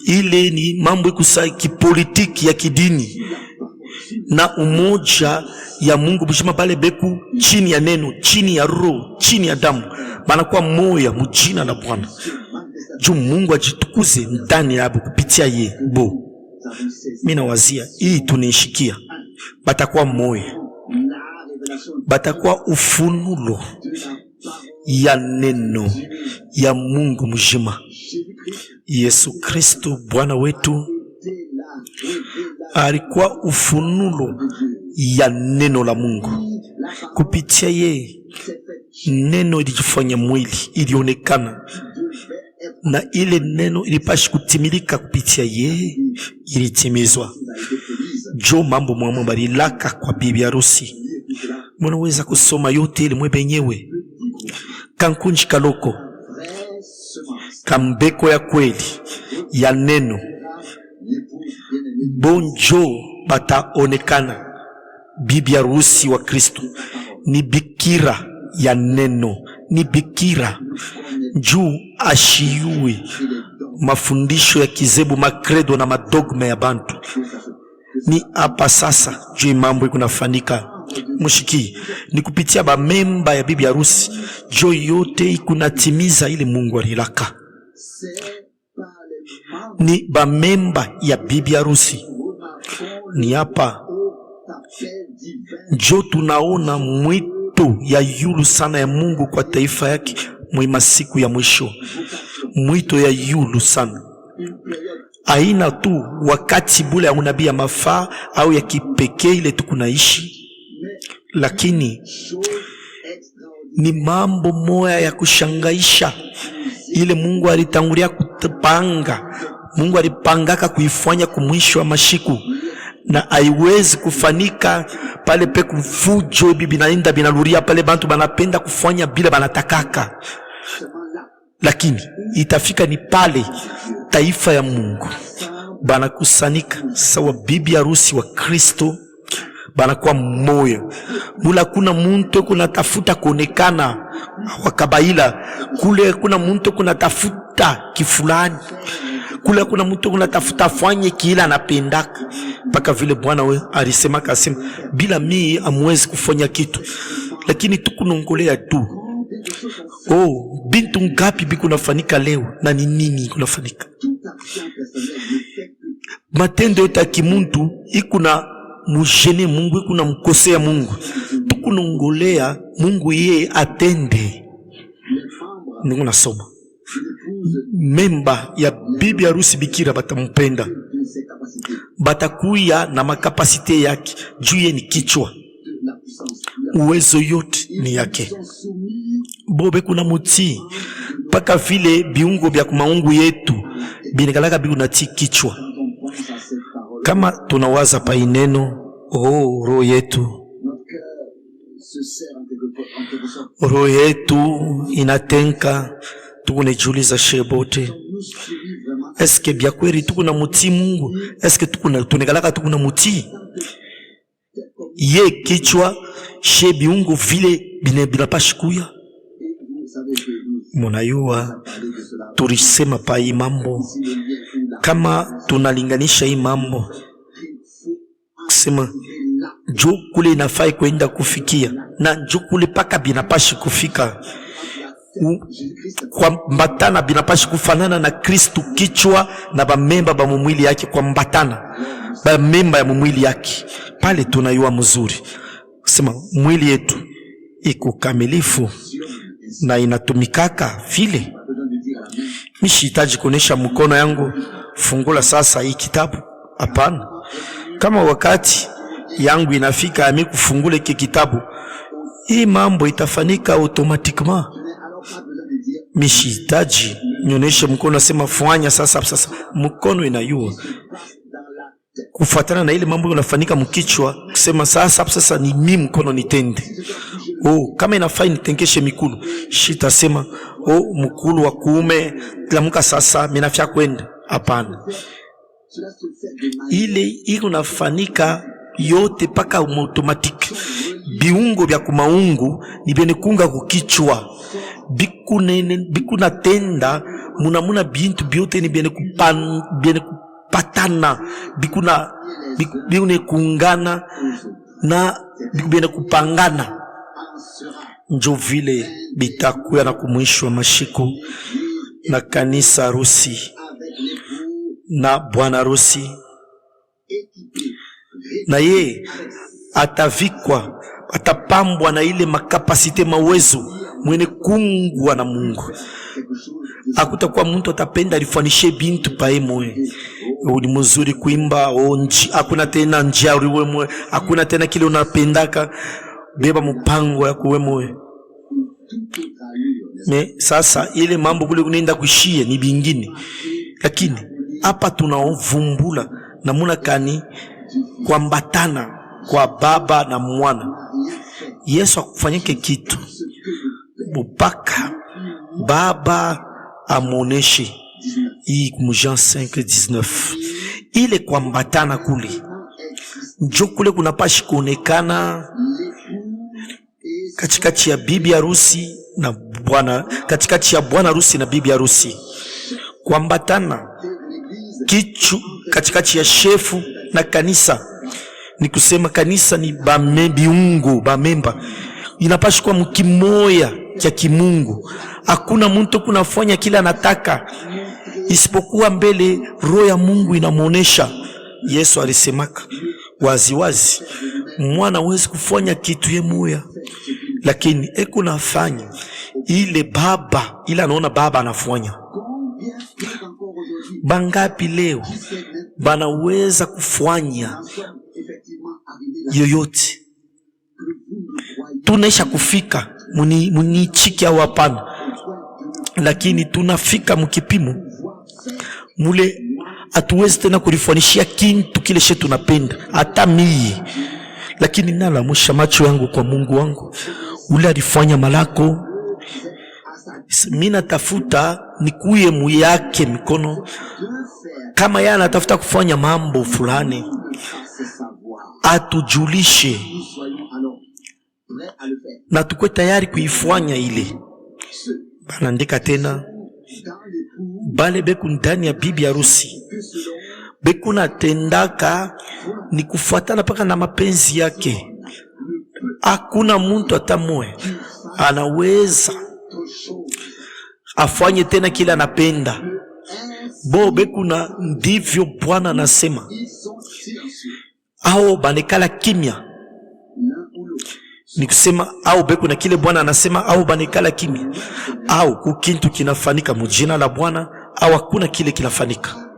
Ile ni mambo ikusa kipolitiki ya kidini na umoja ya Mungu bishima pale beku chini ya neno, chini ya roho, chini ya damu, banakuwa moya mujina la Bwana. Juu Mungu ajitukuze ndani yabo kupitia ye bo. Mina wazia hii tunishikia batakuwa moya, batakuwa ufunulo ya neno ya Mungu mjima. Yesu Kristo Bwana wetu alikuwa ufunulo ya neno la Mungu. Kupitia ye neno ilijifanya mwili, ilionekana, na ile neno ilipashi kutimilika kupitia ye, ilitimizwa. Jo mambo mwamwe barilaka kwa bibi harusi. Mnaweza kusoma yote ile mwe benyewe. Kankunji kaloko, kambeko ya kweli ya neno bonjo bataonekana. Bibi harusi wa Kristo ni bikira ya neno, ni bikira juu ashiyue mafundisho ya kizebu, makredo na madogma ya bantu. Ni hapa sasa juu mambo ikunafanika mushiki, ni kupitia ba memba ya bibi harusi jo yote ikunatimiza ile Mungu alilaka. Ni ba memba ya bibi harusi. Ni hapa jo tunaona mwito ya yulu sana ya Mungu kwa taifa yake mwima siku ya mwisho. Mwito ya yulu sana. Aina tu wakati bule ya unabii ya mafaa au ya kipekee ile tukunaishi, lakini ni mambo moya ya kushangaisha ile Mungu alitangulia kupanga. Mungu alipangaka kuifanya kumwisho wa mashiku, na haiwezi kufanika pale pe kufujo bibi naenda binaluria pale bantu banapenda kufanya bila banatakaka, lakini itafika ni pale taifa ya Mungu banakusanika sawa bibi harusi wa Kristo, banakuwa moyo. Mula kuna muntu kuna tafuta kuonekana wakabaila, kule kuna muntu kuna tafuta kifulani, kule kuna muntu kuna tafuta fanye kila anapendaka. Paka vile Bwana we alisema kasema bila mimi amwezi kufanya kitu, lakini tukunongolea tu. Bintu ngapi bikunafanika leo na ni nini kunafanika? Matendo yote ya kimuntu ikuna mujene Mungu, ikuna mkosea Mungu. Tukunongolea Mungu ye atende. Ningu nasoma memba ya bibi harusi bikira batampenda, batakuya na makapasite yake juu ye ni kichwa, uwezo yote ni yake. Bobe kuna muti paka vile biungo bya kumaungu yetu binikalaka biunati kichwa. Kama tunawaza pa ineno, roho yetu inatenka, tukunejuliza shebote, eske bya kweli tukuna muti Mungu? Eske tunekalaka tukuna muti ye kichwa she biungo vile binapashikuya? Munayua tulisema pa hii mambo, kama tunalinganisha hii mambo kusema jo kule inafai kwenda kufikia na jo kule paka binapashi kufika, kwa mbatana binapashi kufanana na Kristu kichwa na bamemba ba mwili yake, kwa mbatana bamemba ya mwili yake. Pale tunayua mzuri kusema mwili yetu iko kamilifu na inatumikaka vile. Mishitaji kuonesha mkono yangu fungula sasa hii kitabu, hapana. Kama wakati yangu inafika ami kufungule hiki kitabu, hii mambo itafanika automatikman. Mishitaji nioneshe mkono nasema fanya sasa mkono inayua kufuatana na ile mambo yanafanyika mkichwa, kusema sasa ni mimi mkono nitende. Kama inafai nitengeshe mikulu, shitasema mkulu wa kuume lamuka sasa minafia kwenda, hapana. Ile iko nafanika yote paka automatic biungo vya kumaungu ni bene kunga kukichwa. Bikuna tenda muna bintu biote ni bene kupatana. Bikune kungana na bene kupangana. Njo vile bitakuya na kumwisho mashiko na kanisa harusi na bwana harusi, na ye atavikwa, atapambwa na ile makapasite mawezo mwene kungwa na Mungu. Hakutakuwa mtu atapenda alifanishe bintu pae moe. Uli mzuri kuimba onji, hakuna tena njia uliwe moe, hakuna tena kile unapendaka, beba mpango ya kuwe moe. Sasa ile mambo kule kunaenda kuishia ni bingine. Lakini hapa tunaovumbula namuna kani kuambatana kwa baba na mwana. Yesu akufanyike kitu mpaka baba amoneshe. Hii Jean 5:19. Ile kuambatana kule njo kule kunapashi kuonekana katikati ya bibi harusi na bwana, katikati ya bwana harusi na bibi harusi. Kuambatana kichu katikati ya shefu na kanisa. Ni kusema kanisa ni biungo, bamemba. Inapashi kwa mkimoya kia kimungu. Hakuna mtu kunafanya kila anataka, isipokuwa mbele roho ya Mungu inamuonesha. Yesu alisemaka waziwazi, mwana hawezi kufanya kitu ye moya, lakini eko nafanya ile baba, ila anaona baba anafanya. Bangapi leo banaweza kufanya yoyote? Tunaisha kufika muni chiki au hapana, lakini tunafika mkipimo mule atuwezi tena kulifanishia kintu kile shetu tunapenda hata mii. Lakini nala musha macho yangu kwa Mungu wangu, ule alifanya malako. Mina tafuta nikuye muyake mikono. Kama yana atafuta kufanya mambo fulani, atujulishe na tukwe tayari kuifanya ile. Banaandika tena, bale beku ndani ya bibi harusi beku natendaka ni kufuatana paka na mapenzi yake. Hakuna muntu atamoe anaweza afanye tena kila anapenda. Beku na ndivyo Bwana anasema. Au banekala kimya, ni kusema au beku na kile Bwana anasema, au banekala kimya, au kukintu kinafanika mujina la Bwana, au hakuna kile kinafanika,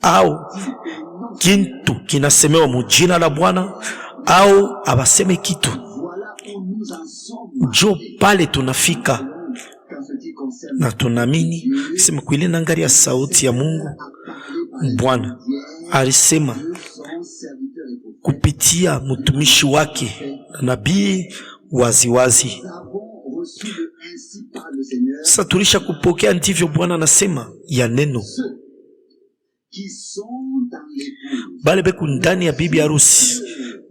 au kintu kinasemewa mujina la Bwana, au abaseme kitu. Jo pale tunafika na tunamini sema kweli na ngari ya sauti ya Mungu. Bwana alisema kupitia mtumishi wake nabii waziwazi. Sasa tulisha kupokea, ndivyo Bwana anasema ya neno. Bale beku ndani ya bibi harusi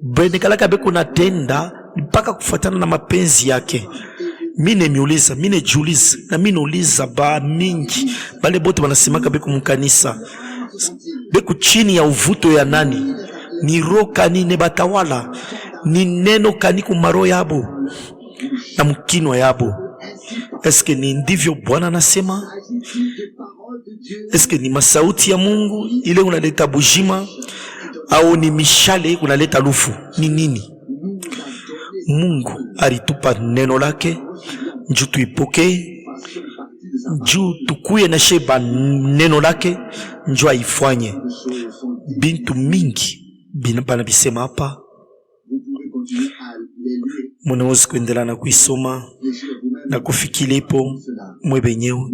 benekalaka beku natenda mpaka kufuatana na mapenzi yake. Mine miuliza, mine juliza, na mine uliza ba mingi. Bale bote wanasemaka beku mkanisa beku chini ya uvuto ya nani? Ni roho kani ne batawala? Ni neno kani kumaro yabo na mkinwa yabo? Eske ni ndivyo Bwana anasema? Eske ni masauti ya Mungu ile unaleta bujima, au ni mishale unaleta lufu? Ni nini? Mungu alitupa neno lake njoo tuipokee, njoo tukuye na sheba neno lake njoo aifanye. Bintu mingi bana bisema hapa, munaweza kuendelea na kuisoma na kufikilipo mwebenyewe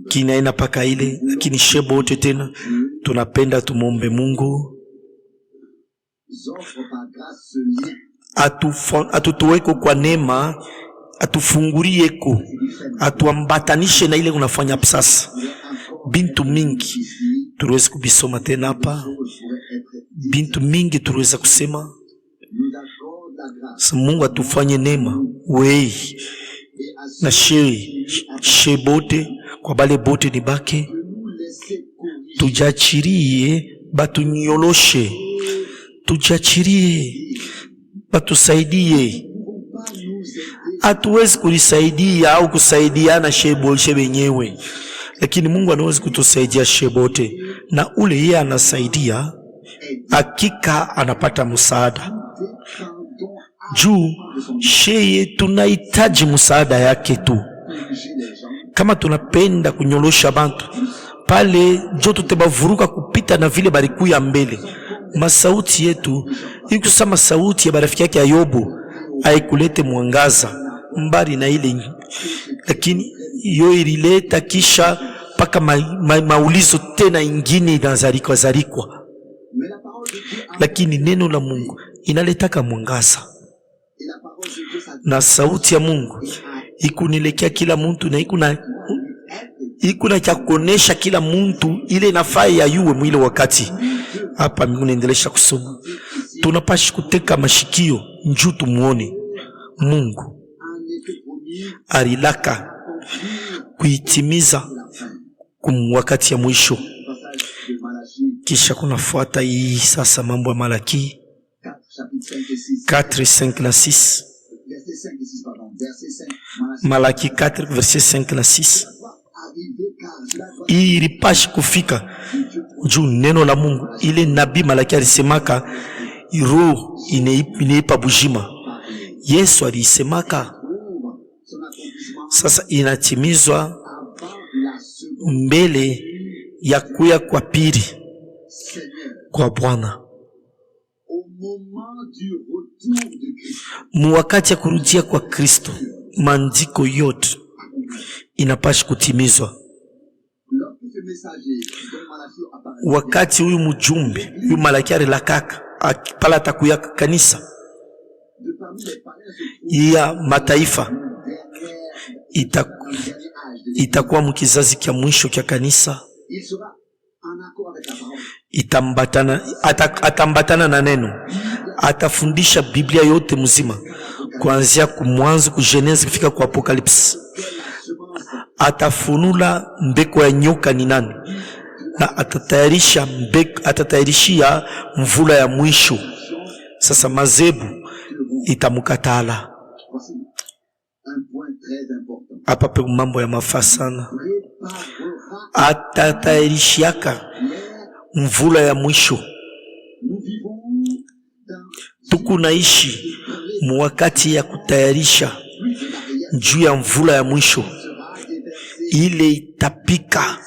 kinaenda paka ile. Lakini shebo wote tena tunapenda tumombe Mungu atutuweko kwa neema, atufungurieko, atuambatanishe na ile unafanya sasa. Bintu mingi tuweze kubisoma tena hapa, bintu mingi tuweza kusema Mungu atufanye neema wei na she bote kwa bale bote ni bake, tujachirie batunyoloshe, tujachirie batusaidie. Hatuwezi kulisaidia au kusaidiana she wenyewe, lakini Mungu anaweza kutusaidia she bote, na ule yeye anasaidia hakika anapata msaada. Juu sheye tunahitaji msaada yake tu. Kama tunapenda kunyolosha bantu pale jo tutebavuruka kupita na vile barikuya mbele. Masauti yetu ikusama sauti ya barafiki yake Ayobu haikulete mwangaza mbali na ile, lakini yo ilileta kisha paka maulizo tena ingine inazarikwa. Lakini neno la Mungu inaletaka mwangaza, na sauti ya Mungu ikunilekea kila muntu, na ikuna cha kuonesha kila muntu ile nafaa ya yuwe mwile wakati. Hapa Mungu naendelesha kusoma, tunapashi kuteka mashikio njuu tumuone Mungu alilaka kuitimiza wakati ya mwisho. Kisha kunafuata hii sasa mambo ya Malaki 4, 5 na 6. Malaki 4 verset 5 na 6. Hii ilipashi kufika juu neno la Mungu ile nabii Malaki alisemaka roho ineipa bujima. Yesu alisemaka, sasa inatimizwa mbele ya kuya kwa pili kwa Bwana. Wakati ya kurudia kwa Kristo, maandiko yote inapashi kutimizwa. Wakati huyu mjumbe, huyu Malaki alilakaka pala atakuya kanisa ya mataifa, itakuwa mkizazi kia mwisho kia kanisa, atambatana na neno, atafundisha Biblia yote mzima kuanzia kumwanzo ku Genesis kufika kwa Apocalypse. Atafunula mbeko ya nyoka ni nani, na atatayarishia mvula ya mwisho. Sasa mazebu itamukatala. Hapa pe mambo ya mafaa sana. Atatayarishiaka mvula ya mwisho. Tukunaishi mwakati ya kutayarisha juu ya mvula ya mwisho ile itapika.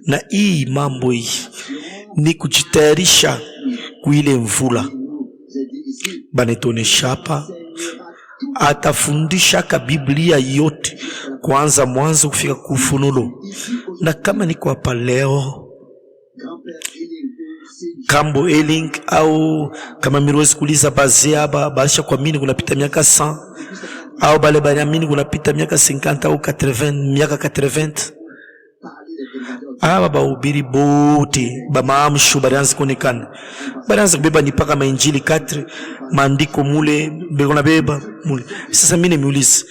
Na hii mambo hii ni kujitayarisha kuile mvula. Banetonesha hapa, atafundisha ka Biblia yote kuanza mwanzo kufika kufunulo. Na kama niko hapa leo Kambo Eling au kama miruwezi kuliza bazea baasha kwa mini kunapita miaka 100 au bale banyamini kunapita miaka 50 au 80 miaka 80. Bahubiri bote bamaamsho barianzi konekana, barianzi kubeba nipaka mainjili 4 maandiko mule bekona beba mule. Sasa mimi nimeuliza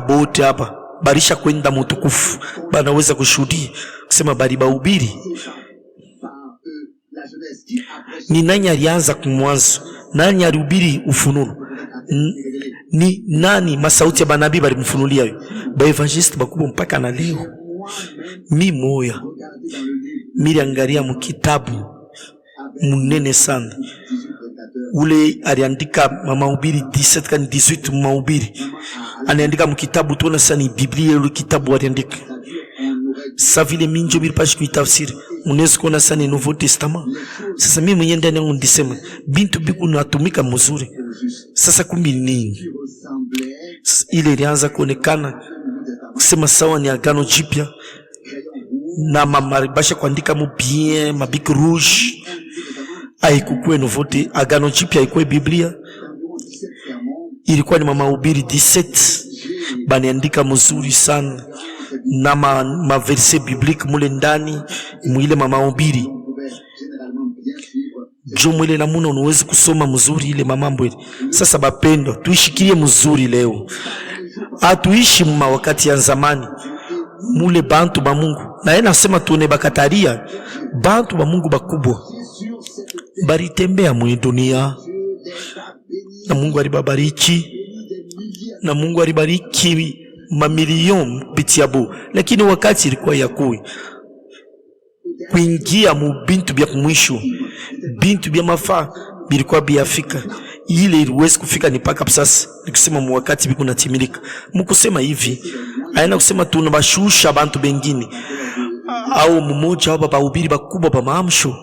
bote hapa barisha kwenda mutukufu, banaweza kushuhudia kusema bari bahubiri ni nani alianza kumwanzo, nani alihubiri ufunuo, ni nani masauti ya banabii balimfunulia yo ba evangelist bakubwa mpaka na leo. Moya angalia mkitabu munene sana ule aliandika mahubiri 17 kani 18 mahubiri anaandika mkitabu tuona sana ni Biblia ile kitabu aliandika. Sasa vile minjo bilipashi kuitafsiri munezi kuona sana Nouveau Testament. Sasa mimi mwenyewe ndani yangu ndisema bintu biku natumika mzuri. Sasa kumbi nini ile ilianza kuonekana kusema sawa ni Agano Jipya na mamaribasha kuandika mu bien mabik rouge haikukuwe Nouveau Agano Jipya, haikuwe Biblia, ilikuwa ni mahubiri 17 baniandika mzuri sana na verset biblique mule ndani mwile mahubiri Jomo ile namuna unaweza kusoma mzuri ile mamambo ile. Sasa bapendo, tuishikilie mzuri leo. Atuishi mma wakati ya zamani. Mule bantu ba Mungu. Na yeye nasema tuone bakataria bantu ba Mungu bakubwa. Baritembea mu dunia. Na Mungu alibabariki. Na Mungu alibariki mamilioni pitiabo. Lakini wakati ilikuwa ya kuingia mu bintu bya mwisho, bintu bya mafaa bilikuwa biafika. Ile iliwezi kufika ni paka sasa. Nikisema mu wakati biku natimilika. Mkusema hivi, aina kusema tunabashusha bantu bengine au mmoja hapa bahubiri bakubwa ba maamsho.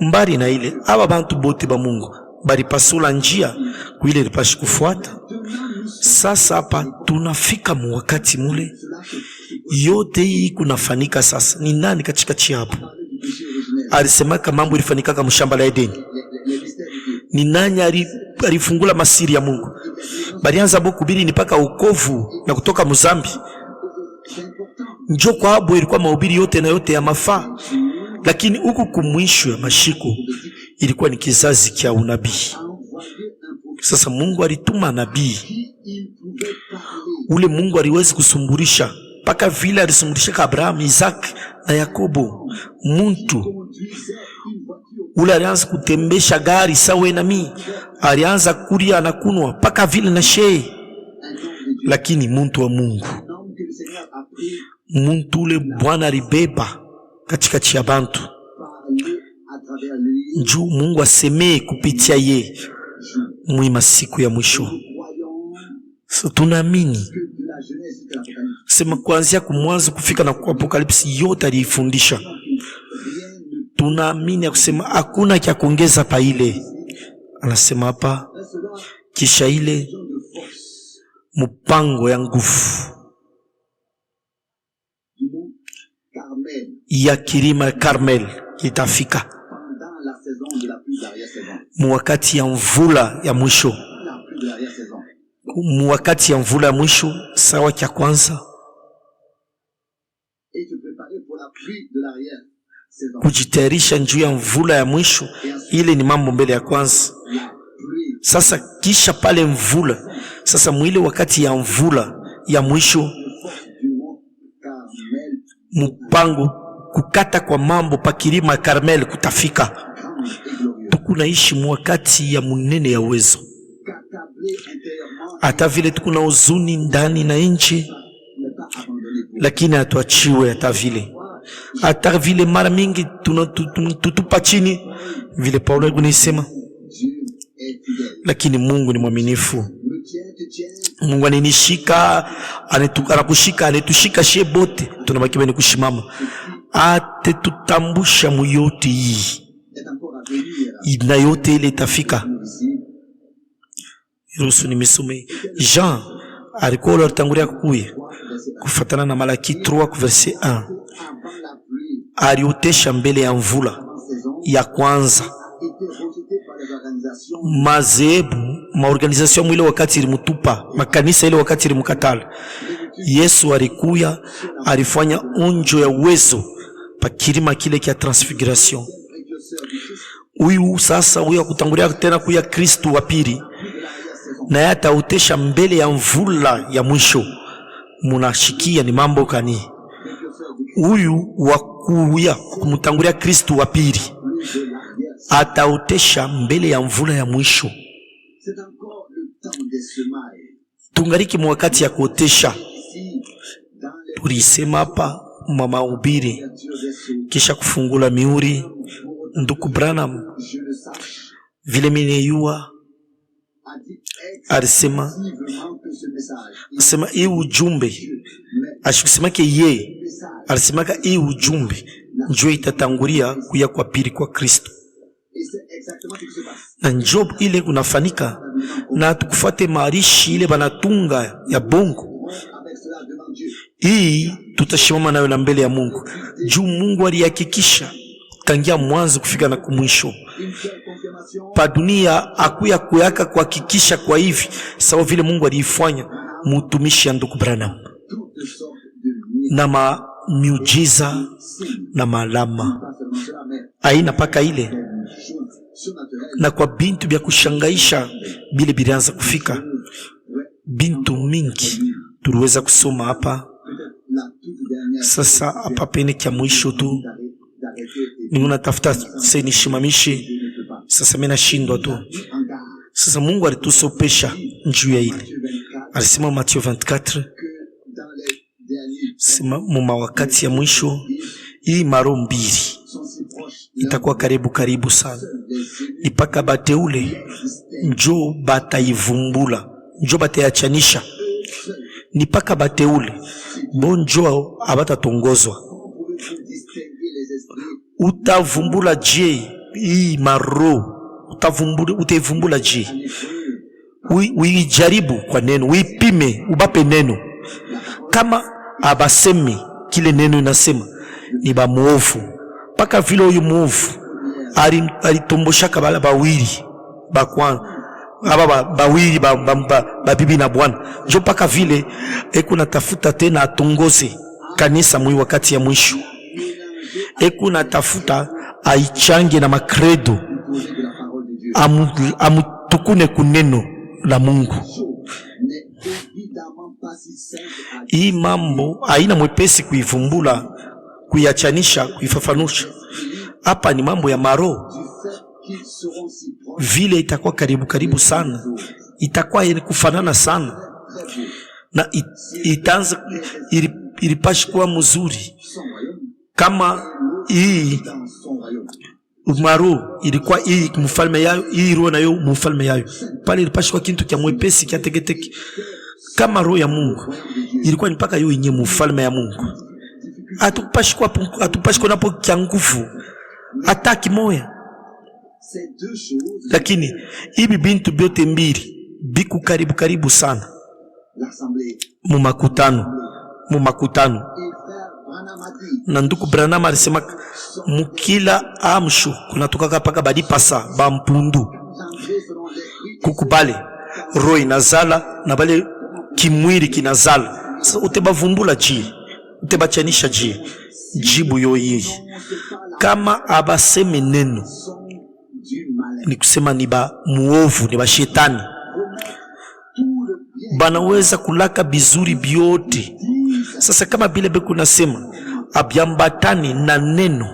Mbali na ile, aba bantu bote ba Mungu bali pasula njia kuile lipashi kufuata. Sasa hapa tunafika mu wakati mule yote hii kunafanika. Sasa ni nani katikati hapo alisemaka mambo ilifanika kama shamba la Edeni? Ni nani alifungula masiri ya Mungu? Balianza boku bili ni paka ukovu na kutoka muzambi. Njoo kwa hapo ilikuwa mahubiri yote na yote ya mafaa. Lakini huku kumwisho ya mashiko ilikuwa ni kizazi kia unabii. Sasa Mungu alituma nabii. Ule Mungu aliwezi kusumburisha paka vile alisumburisha Abraham, Isaac na Yakobo. Muntu ule alianza kutembesha gari sawa na mimi, alianza kulia na kunwa paka vile na shei. Lakini muntu wa Mungu, muntu ule Bwana alibeba katikati ya bantu. Njoo Mungu asemee kupitia ye mwima siku ya mwisho. So tunaamini sema kuanzia kumwanzo kufika na kwa Apokalipsi yote alifundisha. Tunaamini ya kusema hakuna kia kuongeza pa ile. Anasema hapa kisha ile mpango ya nguvu ya kilima Karmel itafika mwakati ya mvula ya mwisho. Mwakati ya mvula ya mwisho sawa kia kwanza kujitayarisha njuu ya mvula ya mwisho. Ile ni mambo mbele ya kwanza. Sasa kisha pale mvula, sasa mwile wakati ya mvula ya mwisho, mpango kukata kwa mambo pa kilima Karmel kutafika. Tukunaishi mwakati ya munene ya uwezo. Hata vile tukuna uzuni ndani na nje, lakini hatuachiwe. Hata vile mara mingi tutupa chini vile Paulo alisema, lakini Mungu ni mwaminifu. Mungu ananishika, anakushika, anatushika shie bote, tunabaki bani kushimama. Ate tutambusha muyote hii. Na yote ile itafika. Yesu nimesome. Jean alikuwa alitangulia kukuye kufatana na Malaki 3 verset 1. Aliotesha mbele ya mvula ya kwanza. Mazebu, maorganizasyon mwile wakati ilimutupa, makanisa ile wakati ilimukatala. Yesu alikuya, alifanya onjo ya uwezo pa kilima kile kia transfiguration. Huyu sasa, huyu kutangulia tena kuya Kristo wa pili, na yata utesha mbele ya mvula ya mwisho. Munashikia ni mambo kani? Huyu wakuya kumutangulia Kristo wa pili ataotesha mbele ya mvula ya mwisho. Tungariki mwakati ya kuotesha. Tulisema hapa mama ubiri kisha kufungula miuri. Nduku Branham vile mineyua alisema hii ujumbe ashikisemake ye alisemaka hii ujumbe njoo itatangulia kuya kwa pili kwa Kristo. Na njob ile kunafanika na tukufate maarishi ile banatunga ya bongo. Hii tutashimama nayo na mbele ya Mungu. Juu Mungu alihakikisha tangia mwanzo kufika na kumwisho. Pa dunia akuya kuyaka kuhakikisha kwa hivi sawa vile Mungu alifanya mutumishi ya ndugu Branham. Na miujiza na malama. aina paka ile, na kwa bintu bya kushangaisha bile bilianza kufika. Bintu mingi tuliweza kusoma hapa. Sasa hapa pene kia mwisho tu nimuna tafuta seni shimamishi. Sasa mena shindwa tu. Sasa Mungu alitusopesha njuu ya ile. Alisema Mathayo 24 sema muma wakati ya mwisho hii maro mbili itakuwa karibu sana. Ipaka bateule njo bataivumbula, njo batayachanisha. Nipaka bateule bonjo abatatongozwa. Utavumbula je hii maro, utavumbula je. Uijaribu kwa neno, uipime, ubape neno. Kama abasemi kile neno inasema ni ba muovu, paka vile huyu muovu alitomboshaka bala bawili bakwana aba bawili ba bibi na bwana, njo paka vile ekuna tafuta tena atongoze kanisa mwi wakati ya mwisho. Ekuna tafuta aichange na makredo, amutukune kuneno la Mungu. Hii mambo haina mwepesi kuivumbula, kuiachanisha, kuifafanusha. Hapa ni mambo ya maro. Vile itakuwa karibu sana, itakuwa yenye kufanana sana, na itaanza ilipashi kuwa mzuri. Kama hii maro ilikuwa hii mfalme yayo, hii roho nayo mfalme yayo, pale ilipashi kuwa kintu kia mwepesi kia teketeke. Kama roho ya Mungu ilikuwa nipaka yo yenye mfalme ya Mungu, atupashi kwa napo kia nguvu ataki moya. Lakini hivi bintu byote mbili biku karibu sana mumakutano. Na nduku Branham alisema mukila amshu kunatoka paka badipasa bampundu kukubale roho inazala na bale kimwili kinazala. Sasa utebavumbula ji, utebachanisha ji, jibu yo hii. Kama abaseme neno ni kusema ni ba muovu, ni ba shetani, banaweza kulaka bizuri biote. Sasa kama bile beku nasema abiambatani na neno,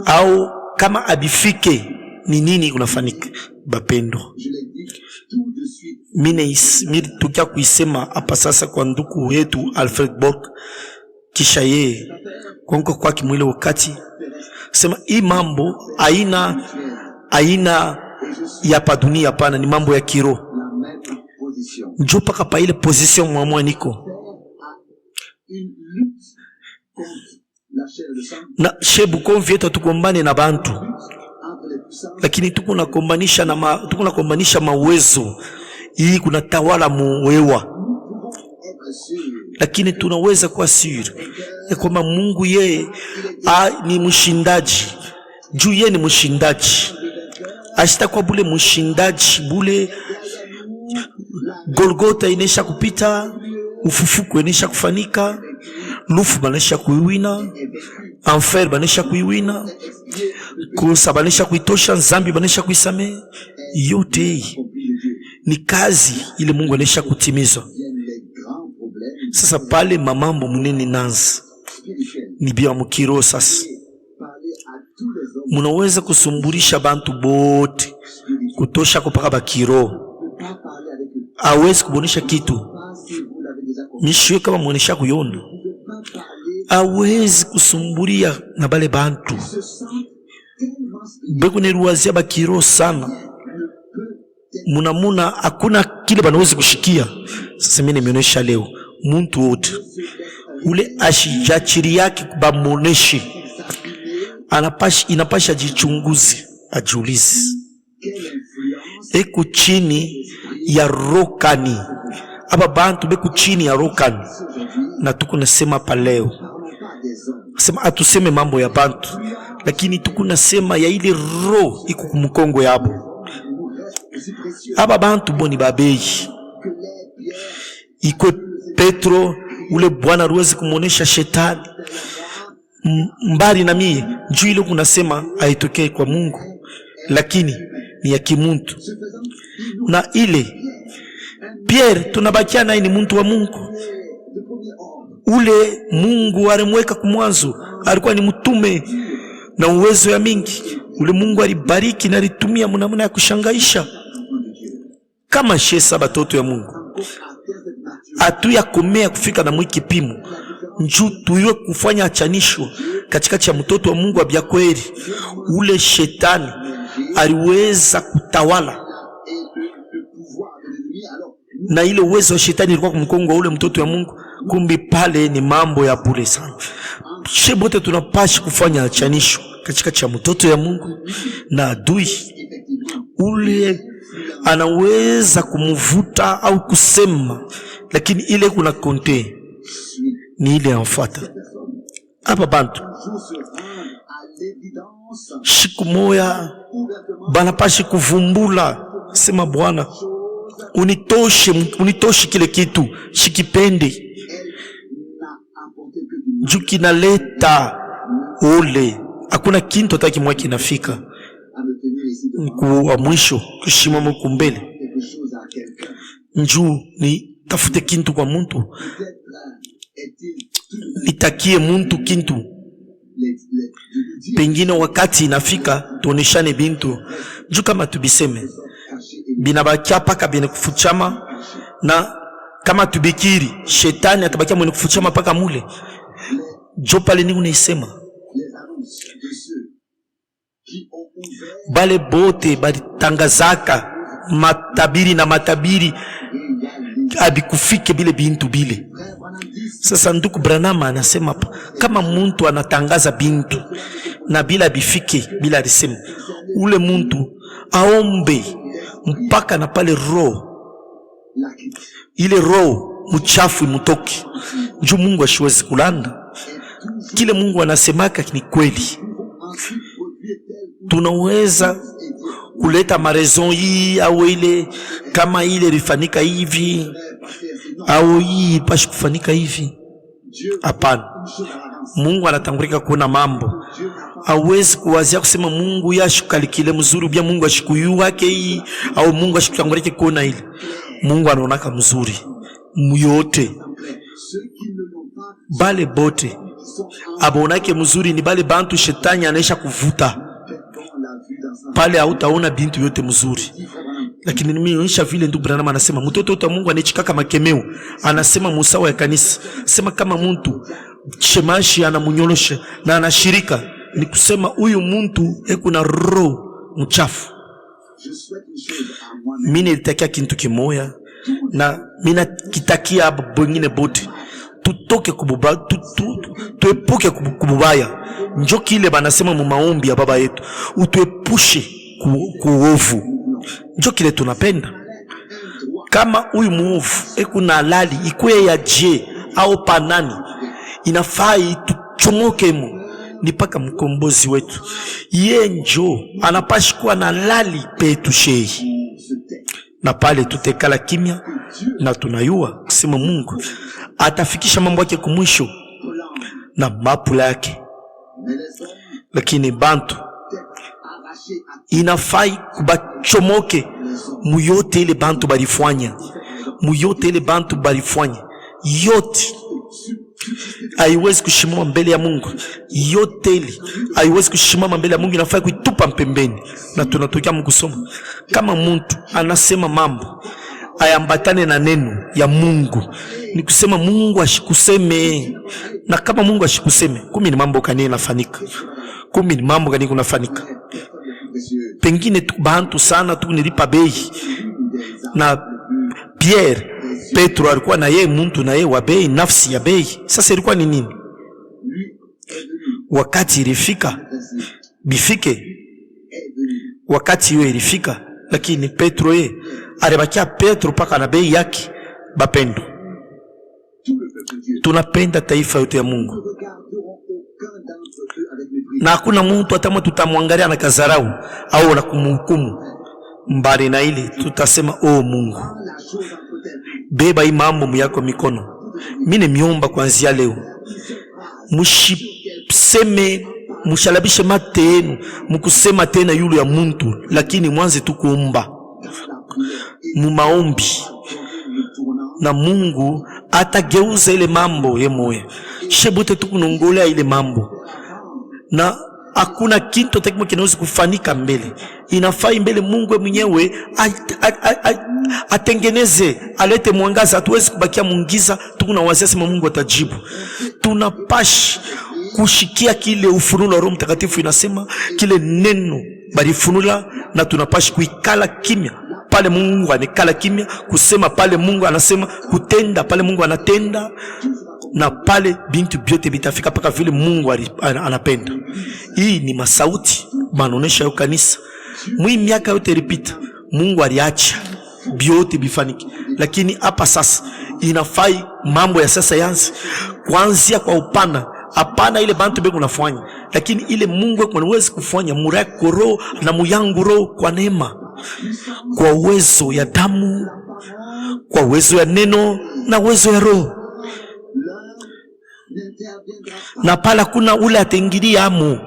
au kama abifike ni nini unafanika bapendo. Mimi tukia kuisema hapa sasa kwa nduku wetu Alfred Borg, kisha yeye kwa kimwile wakati sema hii mambo aina ya pa dunia, hapana, ni mambo ya kiroho. Njo paka pa ile position mwa niko na shebu konvieto tukombane na bantu, lakini tukunakombanisha mawezo hii kuna tawala muwewa. Lakini tunaweza kuwa siri ya kwamba Mungu yeye ni mshindaji. Juu yeye ni mshindaji, ashita kwa bule mshindaji bule. Golgota inesha kupita, ufufuko inesha kufanika, lufu banesha kuiwina, enfer banesha kuiwina, kosa banesha kuitosha, nzambi banesha kuisame. Yote ni kazi ile Mungu anesha kutimiza. Sasa pale mamambo munene nanzi ni bia mukiro. Sasa munaweza kusumburisha bantu bote kutosha kupaka bakiro, awezi kubonesha kitu mishwe kama muonesha kuyona, awezi kusumburia na bale bantu beku neruwazia bakiro sana. Muna hakuna kile banawezi kushikia. Sasa mimi nimeonesha leo muntu wote ule ashijachiri yake kubamoneshi, inapasha jichunguzi, ajiulize eko chini ya rokani. Aba bantu beku chini ya rokani. Na tuko nasema pa leo, sema atuseme mambo ya bantu, lakini tuko nasema ya ile roho iko kumukongo yabo. Aba bantu boni babei iko Petro ule Bwana ruwezi kumonesha shetani mbali na mie, njoo ile kunasema haitokee kwa Mungu, lakini ni ya kimuntu. Na ile Pierre tunabakia naye ni muntu wa Mungu. Ule Mungu alimweka kumwanzo, alikuwa ni mtume na uwezo ya mingi. Ule Mungu alibariki na alitumia mnamna ya kushangaisha. Kama shesa batoto ya Mungu atuya komea kufika na mwiki kipimo, njoo tuiwe kufanya achanisho katikati ya mtoto wa Mungu abya kweli. Ule shetani aliweza kutawala, na ile uwezo wa shetani ilikuwa kumkongo ule mtoto wa Mungu. Kumbi pale ni mambo ya bure sana. Shebote tunapashi kufanya achanisho katikati ya mtoto ya Mungu na adui. Ule anaweza kumvuta au kusema, lakini ile kuna konte ni ile amfuata. Hapa bantu siku moya banapashi kuvumbula, sema Bwana unitoshe kile kitu shikipende, juu kinaleta ule hakuna kintu hataki mwaki nafika kwa mwisho kushimama kumbele. Njuu ni tafute kintu kwa muntu, nitakie muntu kintu, pengine wakati inafika tuoneshane bintu. Njuu kama tubiseme binabakia paka bine kufuchama, na kama tubikiri shetani atabakia mwenye kufuchama paka mule. Jo pale ni unaisema bale bote balitangazaka matabiri na matabiri abikufike bile bintu bile. Sasa ndugu Branham anasema kama muntu anatangaza bintu na bila bifike bila alisema, ule muntu aombe mpaka na pale roho ile roho mchafu imutoke, njoo Mungu ashiwezi kulanda. Kile Mungu anasemaka ni kweli. Tunaweza kuleta marazon hii au ile, kama ile rifanika hivi au hii pashi kufanika hivi. Hapana, Mungu anatangulika kuona mambo. Hawezi kuwazia kusema Mungu yashukalikile mzuri ubia Mungu ashikuyu wake hii au Mungu ashikutangulike kuona ile. Mungu anaonaka mzuri muyote. Bale bote abonake mzuri ni bale bantu shetani anaisha kuvuta. Pale hautaona bintu yote mzuri. Lakini mimi nionyesha vile ndugu Branham anasema mtoto wa Mungu anechikaka makemeo. Anasema musawa ya kanisa, sema kama muntu shemashi anamunyolosha na anashirika, ni kusema huyu muntu kuna roho mchafu. Mimi nilitakia kintu kimoya, na mimi kitakia bwengine bote tutoke kububaya, tuepuke kububaya. Njoo kile banasema mu maombi ya baba yetu, utuepushe kuovu. Njoo kile tunapenda. Kama huyu muovu kuna halali ikuwe ya je au panani, inafai tuchomoke mu ni paka mkombozi wetu. Ye njoo anapashi kuwa na halali petu shehi, na pale tutekala kimya na tunayua kusema Mungu atafikisha mambo yake kumwisho na mapula yake. Lakini bantu inafai kubachomoke muyote ile bantu barifanya, muyote ile bantu barifanya yote haiwezi kushimama mbele ya Mungu. Yote ile haiwezi kushimama mbele ya Mungu, inafai kuitupa mpembeni. Na tunatokea Mungu soma kama mtu anasema mambo ayambatane na neno ya Mungu, ni kusema Mungu ashikuseme. Na kama Mungu ashikuseme, kumi ni mambo kani inafanika, kumi ni mambo kani kunafanika. Pengine tu bantu sana tu nilipa bei, na Pierre Petro alikuwa na yeye mtu na yeye wa bei, nafsi ya bei. Sasa ilikuwa ni nini? Wakati ilifika bifike, wakati hiyo ilifika, lakini Petro yeye alibakia Petro paka na bei yake. Bapendo, tunapenda taifa yote ya Mungu, na hakuna mtu atamwa tutamwangalia na kazarau au na kumhukumu. Mbali na ile tutasema oh Mungu, beba hii mambo yako mikono. Mimi nimeomba kuanzia leo museme mushalabishe mate yenu mukusema tena yulu ya muntu, lakini mwanze tu kuomba mu maombi na Mungu atageuza ile mambo yemoya. Shebote tukunongolea ile mambo na hakuna kitu takimo kinaweza kufanika mbele. Inafai mbele Mungu mwenyewe atengeneze, alete mwangaza. Hatuwezi kubakia mungiza tukuna wasiwasi, Mungu atajibu. Tunapashi kushikia kile ufunulo wa Roho Mtakatifu, inasema kile neno balifunula, na tunapashi kuikala kimya pale Mungu anekala kimya, kusema pale Mungu anasema, kutenda pale Mungu anatenda, na pale bintu byote bitafika paka vile Mungu anapenda. Hii ni masauti manonesha ya kanisa. Mwi miaka yote ilipita Mungu aliacha byote bifaniki, lakini hapa sasa inafai mambo ya sasa yanzi kuanzia kwa upana. Hapana ile bantu bego nafanya, lakini ile Mungu anaweza kufanya murako roho na muyangu roho kwa neema, kwa uwezo ya damu, kwa uwezo ya neno na uwezo ya roho. Na pala kuna ule atengilia amu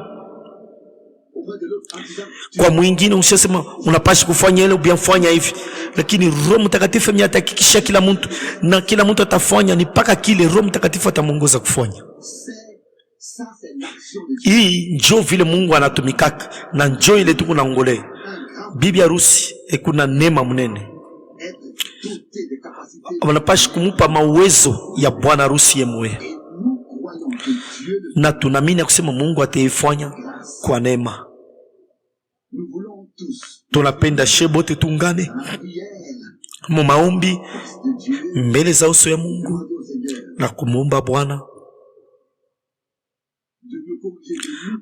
kwa mwingine, ushasema unapashi kufanya ile ubiafanya hivi, lakini Roho Mtakatifu mnyatakikisha kila mtu, na kila mtu atafanya ni paka kile Roho Mtakatifu atamuongoza kufanya. Hii njo vile Mungu anatumikaka, na njo ile tuko naongolea bibi harusi ekuna neema mnene. Wanapashi kumupa mauwezo ya bwana harusi yemoya, na tunamini kusema Mungu ataifanya kwa neema. Tunapenda shebote tungane mu maombi mbele za uso ya Mungu na kumuomba Bwana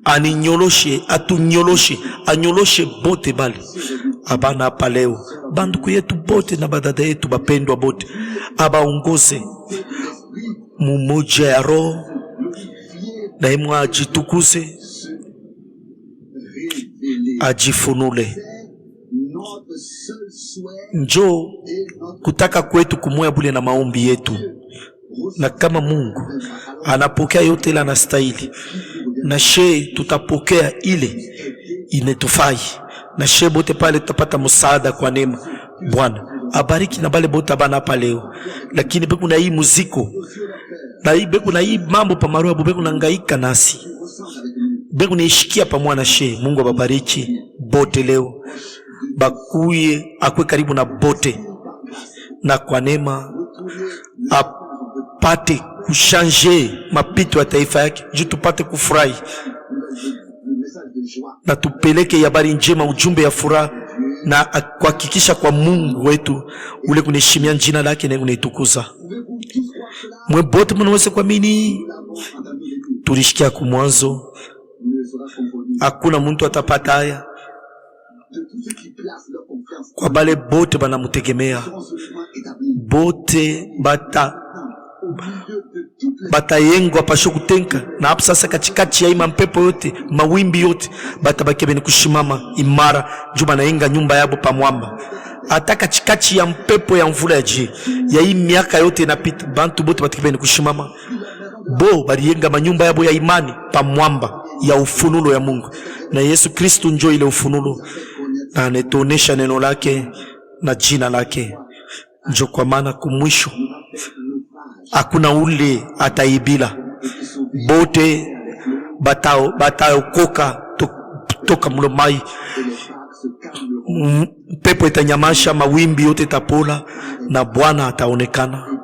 aninyoloshe, atunyoloshe, anyoloshe bote bali abana hapa leo, banduku yetu bote na badada yetu bapendwa bote, abaongoze mumoja ya roho, na imwa ajitukuze, ajifunule. Njo kutaka kwetu kumoya bule na maombi yetu, na kama Mungu anapokea yote ile anastahili, na she tutapokea ile inetufai, na she bote pale tutapata msaada kwa neema. Bwana abariki na bale bote bana hapa leo, lakini beku na hii muziko na hii beku na hii mambo pa maroho beku na ngaika nasi beku naishikia pa mwana she. Mungu ababariki bote leo, bakuye akwe karibu na bote, na kwa neema apate kushanje mapito ya taifa yake, juu tupate kufurahi na tupeleke habari njema, ujumbe ya furaha, na kuhakikisha kwa Mungu wetu ule kuneshimia jina lake na kunetukuza. Mwe bote mnaweza kuamini tulishikia kumwanzo, hakuna mtu atapata haya kwa bale bote banamutegemea, bote batayengwa pasho kutenka. Na hapo sasa katikati ya ima mpepo yote, mawimbi yote, batabaki bene kushimama imara, juma naenga nyumba yabo pa mwamba. Hata katikati ya mpepo ya mvula ya je, ya hii miaka yote inapita, bantu bote batabaki bene kushimama, bo baliyenga manyumba yabo ya imani pa mwamba ya ufunulo ya Mungu. Na Yesu Kristo njo ile ufunulo, na anetonesha neno lake na jina lake. Njo kwa maana kumwisho hakuna ule ataibila, bote bataokoka toka mlomai. Pepo itanyamasha, mawimbi yote tapola, na Bwana ataonekana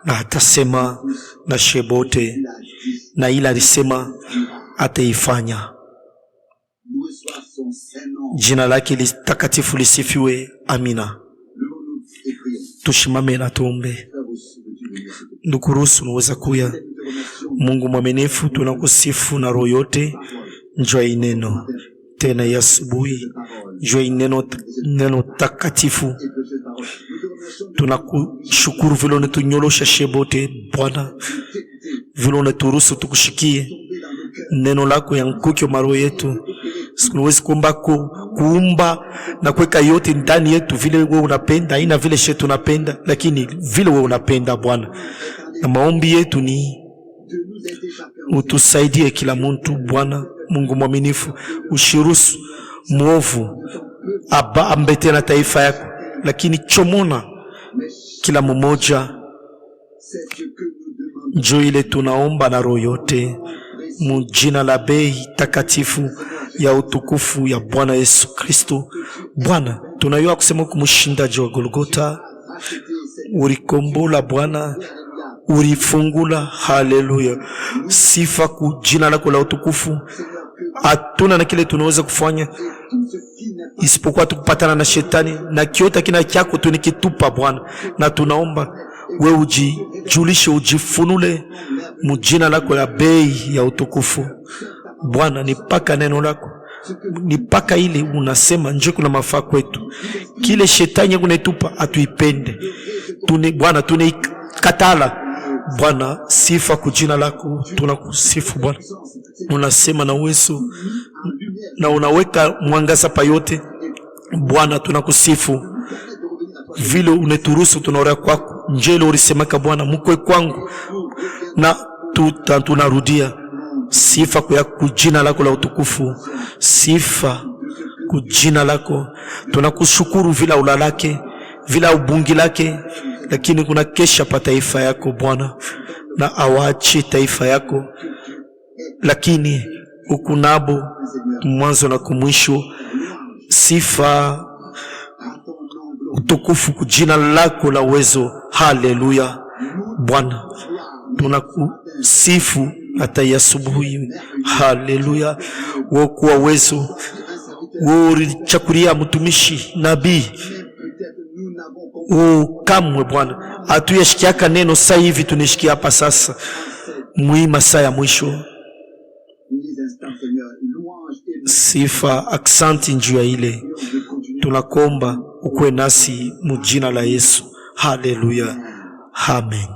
na atasema na shebote, na ila alisema ataifanya. Jina lake litakatifu lisifiwe. Amina. Tushimame na tuombe. Ndukuruhusu naweza kuya. Mungu mwaminifu, tunakusifu na roho yote. Njoo ineno tena ya asubuhi, njoo ineno takatifu. Tunakushukuru vile unetunyolosha shebote Bwana, vile uneturuhusu tukushikie neno lako ya nkukyo maro yetu. Sikunawezi kuumba na kuweka yote ndani yetu vile wewe unapenda, haina vile shetu unapenda, lakini vile wewe unapenda Bwana. Na maombi yetu ni utusaidie kila muntu Bwana Mungu mwaminifu, ushirusu mwovu ambete na taifa yako, lakini chomona kila mmoja. Njoo ile tunaomba na roho yote mujina la bei takatifu ya utukufu ya Bwana Yesu Kristo. Bwana, tunayua kusema kumushindaji wa Golgota, ulikombola Bwana, ulifungula. Haleluya, sifa kujina lako la utukufu. Hatuna na kile tunaweza kufanya isipokuwa tukupatana na shetani, na kiota kina chako tunikitupa Bwana, na tunaomba we ujijulishe, ujifunule mujina lako la bei ya utukufu Bwana. Nipaka neno lako, nipaka ile unasema nje kuna mafaa kwetu. Kile shetani kunetupa atuipende Bwana, tunaikatala Bwana. Sifa kujina lako, tunakusifu Bwana. Unasema na uwezo na unaweka mwangaza pa yote Bwana, tunakusifu vile uneturuhusu tunaorea kwako. Njele ulisemaka Bwana, mkwe kwangu na tunarudia. Sifa kwa kujina lako la utukufu, sifa kujina lako. Tunakushukuru vila ulalake, vila ubungi lake, lakini kuna kesha pa taifa yako Bwana, na awachi taifa yako, lakini ukunabo mwanzo na kumwisho. Sifa utukufu kujina lako la uwezo. Haleluya Bwana, tunakusifu hata ya asubuhi. Haleluya, wokuwa uwezo, ulichakulia mtumishi nabii kamwe Bwana atuyashikiaka neno. Saa hivi tunishikia hapa sasa muima saa ya mwisho. Sifa aksanti njuu ya ile tunakomba ukwe nasi mujina la Yesu. Haleluya, amen.